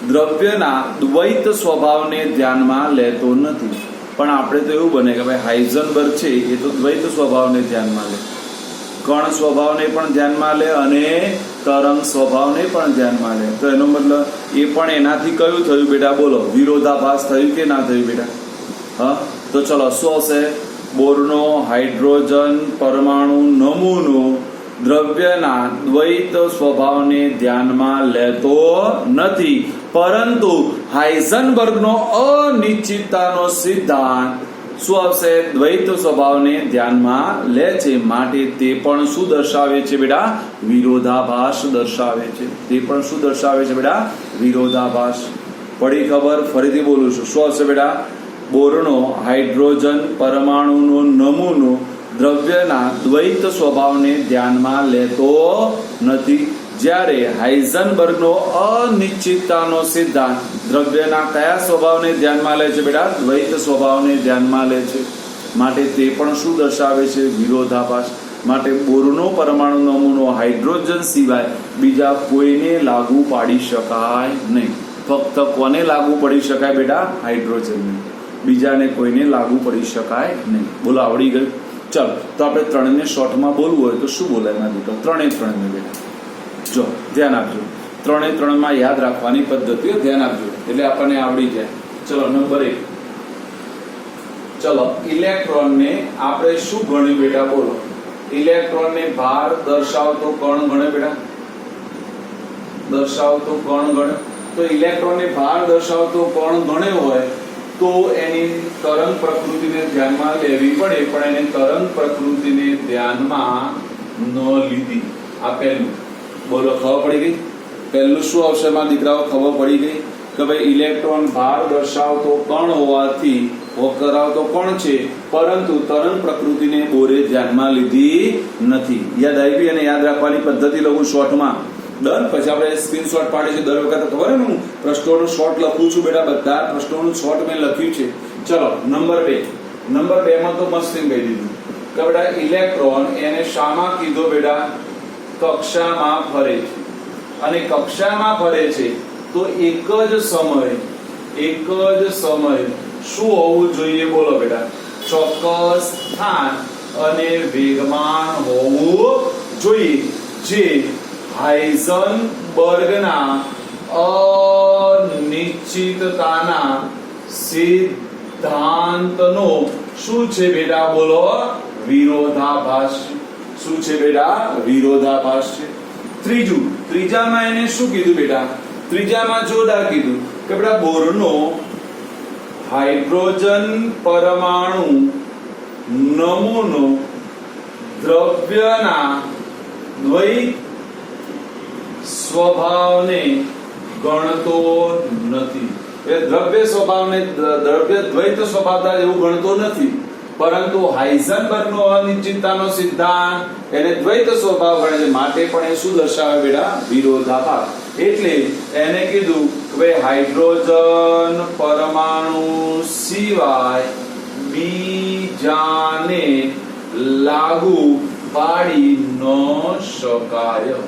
S1: દ્રવ્યના દ્વૈત સ્વભાવને ધ્યાનમાં લેતો નથી. પણ આપણે તો એવું બને કે ભાઈ હાઇઝનબર્ગ છે એ તો દ્વૈત સ્વભાવને ધ્યાનમાં લે, કણ સ્વભાવને પણ ધ્યાનમાં લે અને તરંગ સ્વભાવને પણ ધ્યાનમાં લે. તો એનો મતલબ એ પણ એનાથી કયું થયું બેટા? બોલો, વિરોધાભાસ થયું કે ના થયું બેટા? હા, તો ચલો શું આવશે? બોરનો હાઇડ્રોજન પરમાણુ નમૂનો દ્રવ્યના દ્વૈત સ્વભાવને ધ્યાનમાં લેતો નથી, પરંતુ હાઇઝનબર્ગનો અનિશ્ચિતતાનો સિદ્ધાંત શું આવશે? દ્વૈત સ્વભાવને ધ્યાનમાં લે છે, માટે તે પણ શું દર્શાવે છે બેટા? વિરોધાભાસ દર્શાવે છે. તે પણ શું દર્શાવે છે બેટા? વિરોધાભાસ. પડી ખબર? ફરીથી બોલું છું. શું આવશે બેટા? બોરનો હાઇડ્રોજન પરમાણુનો નમૂનો દ્રવ્યના દ્વૈત સ્વભાવને ધ્યાનમાં લેતો નથી, જ્યારે હાઇઝનબર્ગનો અનિશ્ચિતતાનો સિદ્ધાંત દ્રવ્યના કયા સ્વભાવને ધ્યાનમાં લે છે બેટા? દ્વૈત સ્વભાવને ધ્યાનમાં લે છે, માટે તે પણ શું દર્શાવે છે? વિરોધાભાસ. માટે બોરનો પરમાણુ નમૂનો હાઇડ્રોજન સિવાય બીજા કોઈને લાગુ પાડી શકાય નહીં. ફક્ત કોને લાગુ પડી શકાય બેટા? હાઇડ્રોજનને. બીજાને કોઈને લાગુ પડી શકાય નહીં. બોલો, આવડી ગયું? ચાલો, તો આપણે ત્રણને શોર્ટમાં બોલવું હોય તો શું બોલાય એના દીકરો? ત્રણે ત્રણને બેટા જો ધ્યાન આપજો. ત્રણે ત્રણમાં યાદ રાખવાની પદ્ધતિઓ ધ્યાન આપજો, એટલે આપણને આવડી જાય. ચલો, નંબર 1. ચલો, ઇલેક્ટ્રોનને આપણે શું ગણ્યું બેટા? બોલો, ઇલેક્ટ્રોનને ભાર દર્શાવતો કણ ગણે બેટા? દર્શાવતો કણ ગણે. તો ઇલેક્ટ્રોનને ભાર દર્શાવતો કણ ગણ્યો હોય તો એની તરંગ પ્રકૃતિને ધ્યાનમાં લેવી પડે, પણ એને તરંગ પ્રકૃતિને ધ્યાનમાં ન લીધી. આ પહેલું. બોલો, ખબર પડી ગઈ? પહેલું શું આવશે એમાં દીકરાઓ? ખબર પડી ગઈ કે ભાઈ ઇલેક્ટ્રોન ભાર દર્શાવતો કણ હોવાથી કરાવતો કણ છે, પરંતુ તરંગ પ્રકૃતિને બોરે ધ્યાનમાં લીધી નથી. યાદ આવી? અને યાદ રાખવાની પદ્ધતિ લખું શોર્ટમાં. ડન. પછી આપણે સ્ક્રીનશોટ પાડીએ છીએ દર વખતે. ખબર ને, હું પ્રશ્નોનું શોર્ટ લખું છું બેટા. બધા પ્રશ્નોનું શોર્ટ મેં લખ્યું છે. ચલો, નંબર 2. નંબર 2 માં તો મસ્તી કહી દીધું કે બેટા ઇલેક્ટ્રોન એને શામાં કીધો બેટા? કક્ષામાં ફરે છે. અને કક્ષામાં ફરે છે તો એક જ સમય શું હોવું જોઈએ? બોલો બેટા? ચોક્કસ સ્થાન અને વેગમાન હોવું જોઈએ, જે હાઇઝનબર્ગના અનિશ્ચિતતાના સિદ્ધાંતનો શું છે બેટા? બોલો, વિરોધાભાસ. શું છે બેટા? વિરોધાભાસ છે. ત્રીજામાં એને શું કીધું બેટા? ત્રીજામાં જોરદાર કીધું કે બેટા બોરનો હાઇડ્રોજન પરમાણુ નમૂનો દ્રવ્યના દ્વૈત સ્વભાવને ગણતો નથી. એ દ્રવ્ય દ્વૈત સ્વભાવતા એવું ગણતો નથી, પરંતુ હાઇઝનબર્ગનો અનિશ્ચિતતાનો સિદ્ધાંત એને દ્વૈત સ્વભાવ ગણે છે, માટે પણ એ શું દર્શાવે બેટા? વિરોધાભાસ. એટલે એને કીધું કે ભાઈ હાઇડ્રોજન પરમાણુ સિવાય બીજાને લાગુ પાડી ન શકાય.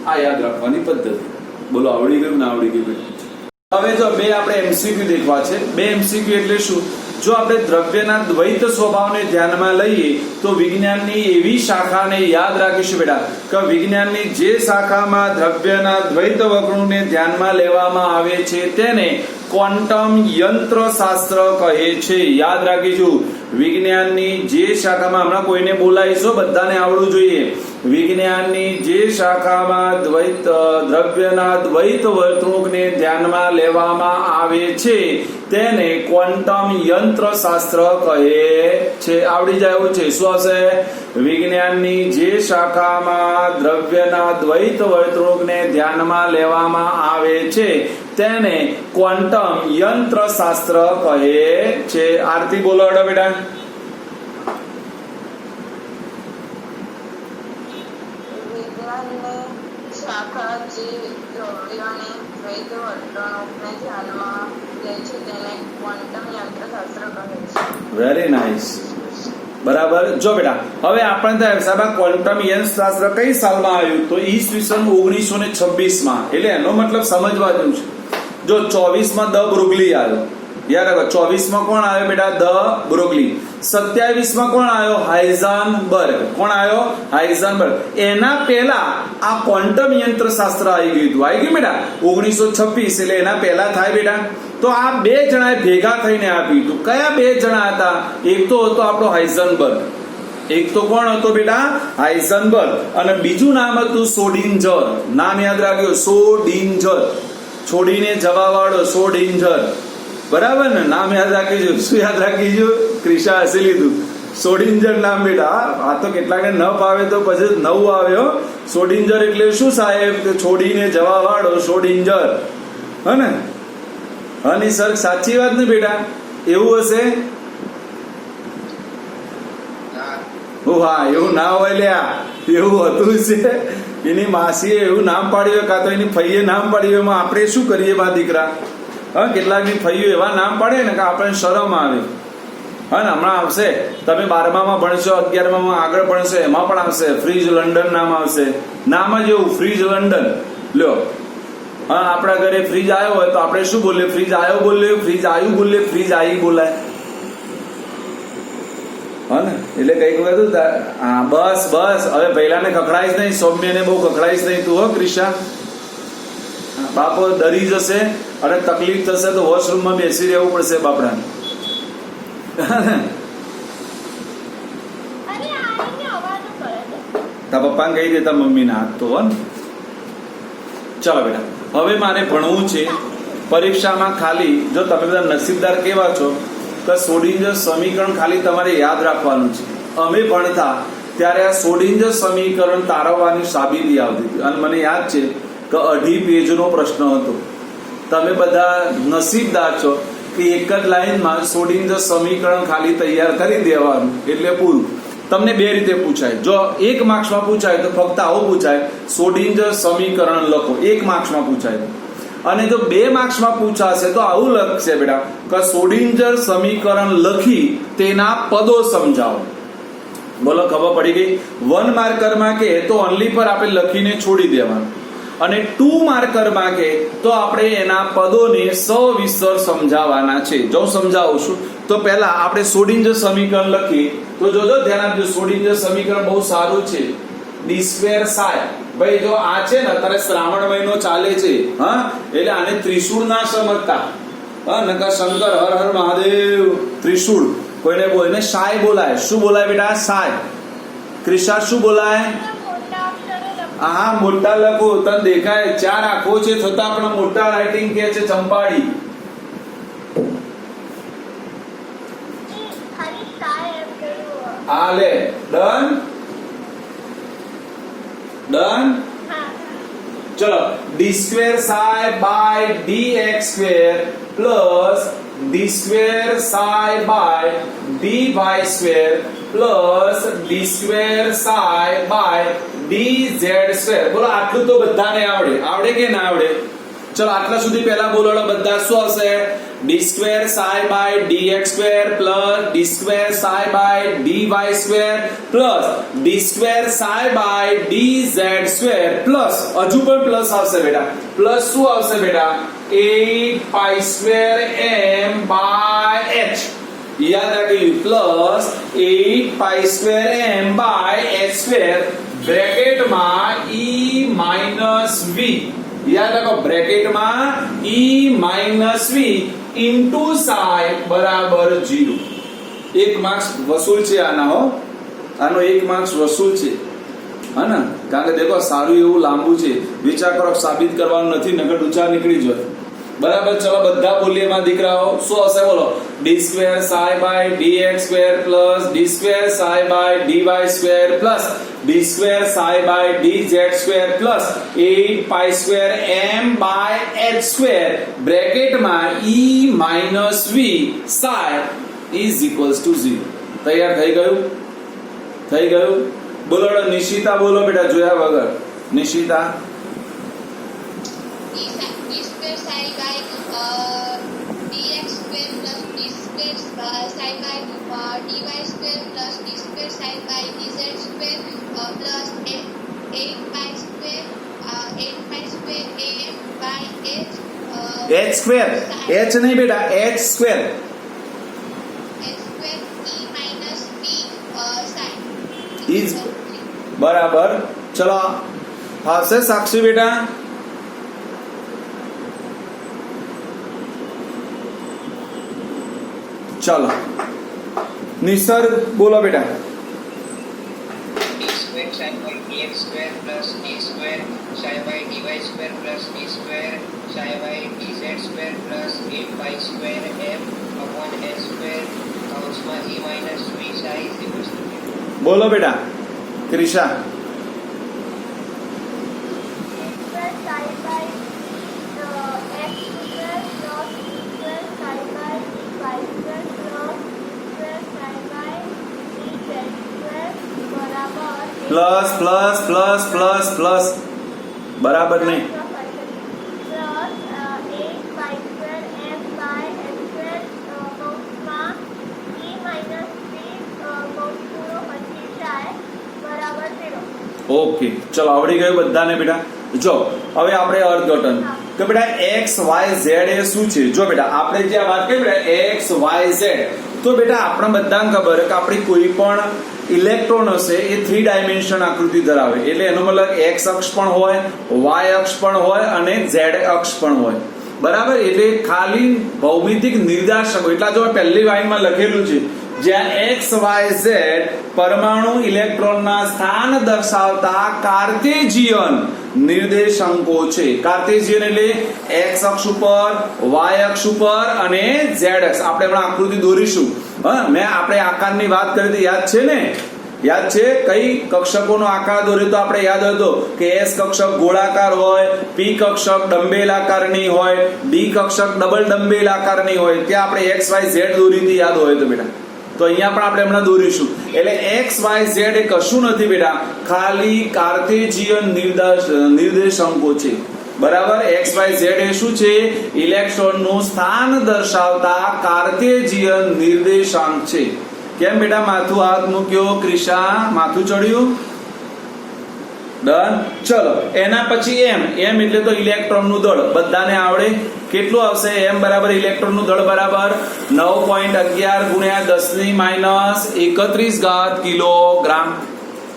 S1: આ યાદ રાખવાની પદ્ધતિ. બોલો આવડી ગયું ના આવડી ગયું? હવે જો બે આપણે એમસીક્યુ દેખવા છે. બે એમસીક્યુ એટલે શું? જો આપણે દ્રવ્યના દ્વૈત સ્વભાવને ધ્યાનમાં લઈએ તો વિજ્ઞાનની એવી શાખાને યાદ રાખીશું બેટા કે વિજ્ઞાનની જે શાખામાં દ્રવ્યના દ્વૈત વક્રોને ધ્યાનમાં લેવામાં આવે છે તેને ક્વોન્ટમ યંત્રશાસ્ત્ર કહે છે. યાદ રાખીશું. વિજ્ઞાનની જે શાખામાં, હમણાં કોઈને બોલાવીશું, બધાને આવડવું જોઈએ. વિજ્ઞાનની જે શાખામાં દ્રવ્યના દ્વૈત વર્તણૂકને ધ્યાનમાં લેવામાં આવે છે તેને ક્વોન્ટમ યંત્રશાસ્ત્ર કહે છે. આવડી જાય એવું છે. શું આવશે? વિજ્ઞાનની જે શાખામાં દ્રવ્યના દ્વૈત વર્તણૂકને ધ્યાનમાં લેવામાં આવે છે તેને ક્વોન્ટમ યંત્રશાસ્ત્ર કહે છે. આરતી બોલો બેટા.
S3: વિજ્ઞાનની શાખા જે દ્રવ્યોની દ્વૈત વર્તણૂકને ધ્યાનમાં લે છે તેને ક્વોન્ટમ યંત્રશાસ્ત્ર કહે છે.
S1: Very nice. બરાબર. જો બેટા હવે આપણે ત્યાં સાહેબ ક્વોન્ટમ યંત્રશાસ્ત્ર કઈ સાલમાં આવ્યું? તો ઈસવીસન 1926 માં. એટલે એનો મતલબ સમજવા જેવું છે. જો 24 માં દ બ્રુગલી આવ્યો. યાદ રાખો. 24 માં કોણ આવ્યો બેટા? દ બ્રુગલી. 27 માં કોણ આવ્યો? હાઇઝનબર્ગ. કોણ આવ્યો? હાઇઝનબર્ગ. એના પહેલા આ ક્વોન્ટમ યંત્રશાસ્ત્ર આવી ગયું હતું. આવી ગયું બેટા 1926. એટલે એના પહેલા થાય બેટા. તો આ બે જણાએ ભેગા થઈને આપ્યું હતું. કયા બે જણા હતા? એક તો હતો આપણો હાઇઝનબર્ગ. એક તો કોણ હતો બેટા? હાઇઝનબર્ગ. અને બીજું નામ હતું સોડિન્જર. નામ યાદ રાખ્યો. સોડિન્જર. છોડીને જવા વાળો સોડિન્જર. બરાબર ને? નામ યાદ રાખીજો. શું યાદ રાખીજો? ક્રિશા હસી લીધું. સોડિન્જર નામ બેટા. આ તો કેટલાકને ન ભાવે તો પછી નવું આવ્યો. સોડિન્જર એટલે શું સાહેબ? છોડીને જવા વાળો સોડિન્જર. હે ને? હની સર સાચી વાત ને બેટા? એવું હશે? હા, એવું ના હોય લ્યા. એવું હતું છે. એની માસીએ એવું નામ પાડ્યું, કાં તો એની ફઈએ નામ પાડ્યું. એમાં આપણે શું કરીએ બા દીકરા? હા, કેટલાકની ફઈઓ એવા નામ પાડે ને કે આપણને શરમ આવે. હા ને? હમણાં આવશે. તમે 12માં ભણશો, 11માં આગળ ભણશો, એમાં પણ આવશે. ફ્રીજ લંડન નામ આવશે. નામ જ એવું, ફ્રીજ લંડન. લ્યો. હા, આપણા ઘરે ફ્રીજ આવ્યો હોય તો આપણે શું બોલીએ? ફ્રીજ આવ્યો બોલીએ, ફ્રીજ આવ્યું બોલીએ, ફ્રીજ આવી બોલાય. હા ને? એટલે કઈક બધું. હા, બસ બસ. હવે પહેલાને ખખડાઈશ નહીં. સૌમ્યને બહુ ખખડાઈશ નહીં તું. હો ક્રિશા. બાપો ડરી જશે અને તકલીફ થશે તો વોશરૂમમાં બેસી રહેવું પડશે બાપડાને. તા પપ્પાને કહી દેતા મમ્મીને હાથ તો. હો ને? ચાલો બેટા, હવે મારે ભણવું છે. પરીક્ષામાં ખાલી જો તમે બધા નસીબદાર કેવા છો તો સોડિન્જર સમીકરણ ખાલી તમારે યાદ રાખવાનું છે. અમે ભણતા ત્યારે આ સોડિન્જર સમીકરણ તારવવાની સાબિતી આવતી હતી અને મને યાદ છે કે 2.5 પેજનો પ્રશ્ન હતો. તમે બધા નસીબદાર છો કે એક જ લાઈનમાં સોડિન્જર સમીકરણ ખાલી તૈયાર કરી દેવાનું એટલે પૂરું. તમને બે રીતે પૂછાય. જો 1 માર્ક્સમાં પૂછાય તો ફક્ત આવું પૂછાય, સોડિન્જર સમીકરણ લખો. 1 માર્ક્સમાં પૂછાય. અને જો 2 માર્ક્સમાં પૂછાશે તો આવું લખશે બેટા કે સોડિન્જર સમીકરણ લખી તેના પદો સમજાવો. બોલો, ખબર પડી ગઈ? 1 માર્કરમાં કે તો ઓનલી પર આપણે લખીને છોડી દેવાનું. અને 2 માર્કરમાં કે તો આપણે એના પદોને સવિસ્તર સમજાવવાના છે. જો સમજાવું છું તો પહેલા આપણે સોડિન્જર સમીકરણ લખીએ તો જોજો, ધ્યાન આપજો. સોડિન્જર સમીકરણ બહુ સારું છે. d² સાય. ભાઈ જો આ છે ને, અત્યારે શ્રાવણ મહિનો ચાલે છે. હા, એટલે આને ત્રિશૂળ ના સમજતા. હા, નકા શંકર હર હર મહાદેવ ત્રિશૂળ કોઈને બોલે સાય બોલાય. શું બોલાય બેટા? સાય. ક્રિશા શું બોલાય? હા, મોટા લખો. તને દેખાય 4 આંખો છે છતાં પણ મોટા રાઇટિંગ કે છે ચંપાડી. આ લે. Done done. ચલો, d² psi by dx² plus d² psi by dy² plus d² psi by dz². બોલો, આટલું તો બધાને આવડે. આવડે કે ના આવડે? ચલો આટલા સુધી પહેલા બોલો બધા શું આવશે D square psi by dx square plus D square psi by dy square plus D square psi by dz square plus હજુ પણ પ્લસ આવશે બેટા પ્લસ શું આવશે બેટા 8 pi square m by h યાદ રાખજો plus 8 pi square m by h square બ્રેકેટમાં e માઈનસ v યાદ રાખો બ્રેકેટમાં e minus v into psi બરાબર 0 એક માર્ક્સ વસૂલ છે આનો એક માર્ક્સ વસૂલ છે હા ને કારણ કે દેખો સારું એવું લાંબુ છે વિચાર કરો સાબિત કરવાનું નથી નકર ઊંચા નીકળી જાય બરાબર ચલો બધા બોલીએ માં દીકરાઓ શું હશે બોલો D square psi by dx square plus D square psi by dy square plus D square psi by dz square plus 8 pi square m by h square બ્રેકેટમાં e minus v psi is equals to 0 તૈયાર થઈ ગયું બોલો નિશિતા બોલો બેટા જોયા વગર Nishita
S2: d square psi by dx square plus d square psi by dy square plus d square psi by dz square plus 8 pi square am by
S1: h square h નહીં બેટા h square
S2: h square e minus b psi
S1: is બરાબર ચલો આવશે સાક્ષી બેટા चलो निसर्ग बोलो बेटा
S4: D square sine by dx square plus d square sine by dy square plus d square sine by dz square plus 8 pi square m upon h square कौंस में e minus v sine equals to 0
S1: बोलो बेटा Krisha
S3: square psi by x square plus square psi by y square plus square psi by dz square बराबर
S1: plus plus plus plus plus बराबर नहीं
S3: plus 8 pi square m by h square कૌંસમાં e minus v કૌંસ પૂરો પછી થાય બરાબર 0
S1: okay ચલો આવડી ગયું બધાને બેટા જો હવે આપણે અર્થઘટન કે બેટા x y z એ શું છે જો બેટા આપણે જે આ વાત કરી બેટા x y z તો બેટા આપણે બધાને ખબર કે આપણી કોઈ પણ ઇલેક્ટ્રોન હશે એ 3 ડાયમેન્શન આકૃતિ ધરાવે એટલે એનો મતલબ x અક્ષ પણ હોય y અક્ષ પણ હોય અને z અક્ષ પણ હોય બરાબર એટલે ખાલી ભૌમિતિક નિર્દેશકો એટલા જો પહેલી લાઈનમાં લખેલું છે જ્યાં x y z પરમાણુ ઇલેક્ટ્રોનના સ્થાન દર્શાવતા કાર્ટેશિયન નિર્દેશાંકો છે કાર્ટેશિયન એટલે x અક્ષ ઉપર y અક્ષ ઉપર અને z અક્ષ આપણે હમણાં આકૃતિ દોરીશું હા મેં આપણે આકારની વાત કરી હતી યાદ છે કઈ કક્ષકોનો આકાર દોર્યો તો આપણે યાદ હતો કે S કક્ષક ગોળાકાર હોય P કક્ષક ડંબેલ આકારની હોય D કક્ષક ડબલ ડંબેલ આકારની હોય ત્યાં આપણે x y z દોરી હતી યાદ હોય તો બેટા તો અહીંયા પણ આપણે હમણાં દોરીશું એટલે x y z એ કશું નથી બેટા ખાલી કાર્ટેશિયન નિર્દેશાંકો છે બરાબર x y z એ શું છે ઇલેક્ટ્રોનનું સ્થાન દર્શાવતા કાર્ટેશિયન નિર્દેશાંક છે કેમ બેટા માથું હાથ મૂક્યો ક્રિશા માથું ચડ્યું ડન ચલો એના પછી m એટલે તો ઇલેક્ટ્રોનનું દળ બધાને આવડે કેટલું આવશે m બરાબર ઇલેક્ટ્રોનનું દળ બરાબર 9.11 ગુણ્યા 10 ની માઈનસ 31 ઘાત કિલોગ્રામ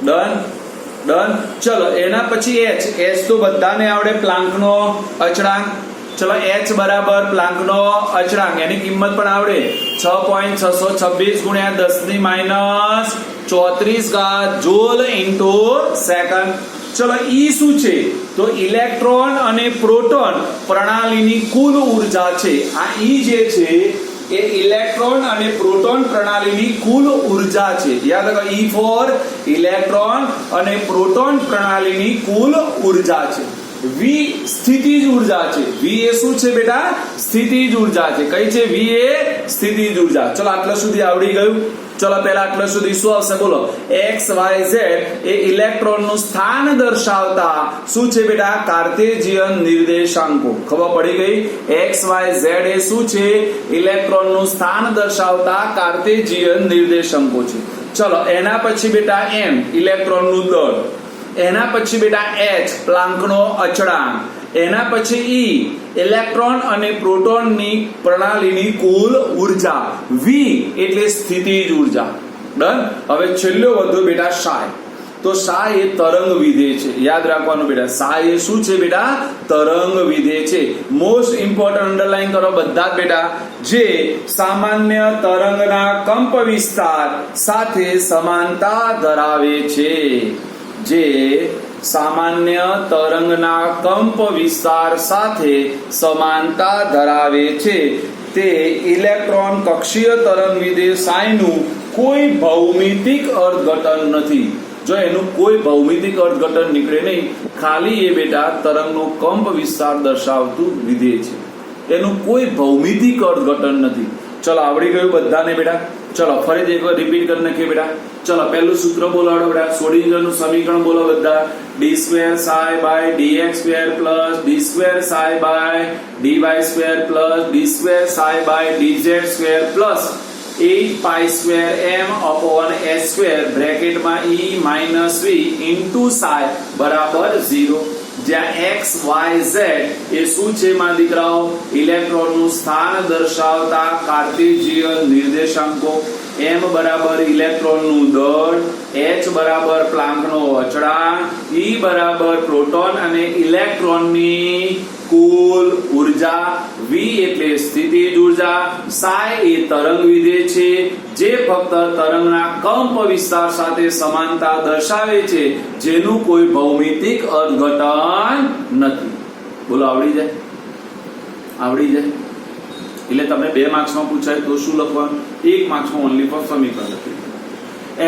S1: ડન ચલો એના પછી h તો બધાને આવડે પ્લાન્કનો અચળાંક ચલો h બરાબર પ્લાન્કનો અચળાંક એની કિંમત પણ આવડે 6.626 ગુણ્યા 10 ની માઈનસ 34 ઘાત જૂલ ઇન્ટુ સેકન્ડ ચલો E શું છે તો ઇલેક્ટ્રોન અને પ્રોટોન પ્રણાલીની કુલ ઊર્જા છે આ E જે છે એ ઇલેક્ટ્રોન અને પ્રોટોન પ્રણાલીની કુલ ઊર્જા છે યાદ રાખો E ફોર ઇલેક્ટ્રોન અને પ્રોટોન પ્રણાલીની કુલ ઊર્જા છે V સ્થિતિજ ઊર્જા છે V એ શું છે બેટા સ્થિતિજ ઉર્જા છે. કઈ છે? V એ સ્થિતિજ ઉર્જા. ચલો આટલા સુધી આવડી ગયું. ચલો પહેલા આટલા સુધી શું આવશે બોલો? x y z એ ઇલેક્ટ્રોનનું સ્થાન દર્શાવતા શું છે બેટા? કાર્ટેશિયન નિર્દેશાંકો. ખબર પડી ગઈ? x y z એ શું છે? ઇલેક્ટ્રોનનું સ્થાન દર્શાવતા કાર્ટેશિયન નિર્દેશાંકો છે. ચલો એના પછી બેટા m ઇલેક્ટ્રોનનું દળ, એના પછી બેટા h પ્લાન્કનો અચળાંક, એના પછી E ઇલેક્ટ્રોન અને પ્રોટોનની પ્રણાલીની કુલ ઉર્જા, V એટલે સ્થિતિજ ઉર્જા. ડન. હવે છેલ્લો વધુ બેટા psi. તો psi એ તરંગ વિધેય છે. યાદ રાખવાનું બેટા, psi એ શું છે બેટા? તરંગ વિધેય છે. મોસ્ટ ઇમ્પોર્ટન્ટ અંડરલાઈન કરો બધા જ બેટા. જે સામાન્ય તરંગના કંપ વિસ્તાર સાથે સમાનતા ધરાવે છે. જે સામાન્ય તરંગના કંપ વિસ્તાર સાથે સમાનતા ધરાવે છે તે ઇલેક્ટ્રોન કક્ષીય તરંગ વિધેય psi નું કોઈ ભૌમિતિક અર્થઘટન નથી. જો એનું કોઈ ભૌમિતિક અર્થઘટન નીકળે નહીં, ખાલી એ બેટા તરંગનો કંપ વિસ્તાર દર્શાવતું વિધેય છે. એનું કોઈ ભૌમિતિક અર્થઘટન નથી. ચલો આવડી ગયું બધાને બેટા? ચલો ફરીથી એકવાર રિપીટ કરી નાખીએ બેટા. ચલો પહેલું સૂત્ર બોલો બેટા. શ્રોડિંજરનું સમીકરણ બોલો બધા. d² psi by dx square plus d² psi by dy square plus d² psi by dz square plus 8 pi square m upon s square બ્રેકેટમાં e minus v into psi બરાબર 0. જ્યાં x y z એ શું છે માં દીકરાઓ? ઇલેક્ટ્રોનનું સ્થાન દર્શાવતા Cartesian નિર્દેશાંકો. m બરાબર ઇલેક્ટ્રોનનું દળ, h બરાબર પ્લાન્કનો અચળાંક, e બરાબર પ્રોટોન અને ઇલેક્ટ્રોનની કુલ ઉર્જા, v એટલે સ્થિતિજ ઉર્જા, psi એ તરંગ વિધેય છે જે ફક્ત તરંગના કંપ વિસ્તાર સાથે સમાનતા દર્શાવે છે, જેનું કોઈ ભૌમિતિક અર્થઘટન નથી. બોલો આવડી જાય? આવડી જાય? એટલે તમને 2 માર્ક્સમાં પૂછાય તો શું લખવાનું? 1 માર્ક્સમાં ઓનલી ફોર સમીકરણ લખી.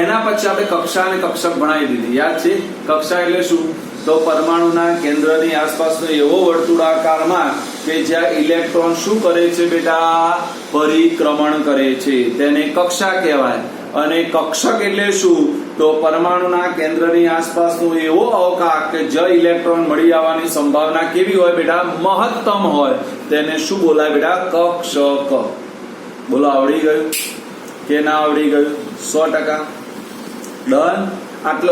S1: એના પછી આપણે કક્ષા અને કક્ષક ભણાવી દીધી. યાદ છે? કક્ષા એટલે શું? તો પરમાણુના કેન્દ્રની આસપાસનો એવો વર્તુળાકાર માર્ગ કે જ્યાં ઇલેક્ટ્રોન શું કરે છે બેટા? પરિક્રમણ કરે છે, તેને કક્ષા કહેવાય. અને કક્ષક એટલે શું? તો પરમાણુના કેન્દ્રની આસપાસનો એવો અવકાશ કે જ્યાં ઇલેક્ટ્રોન મળી આવવાની સંભાવના કેવી હોય બેટા? મહત્તમ હોય. તેને શું બોલાય બેટા? કક્ષક. બોલો આવડી ગયું કે ના આવડી ગયું? 100%. ડન. આટલો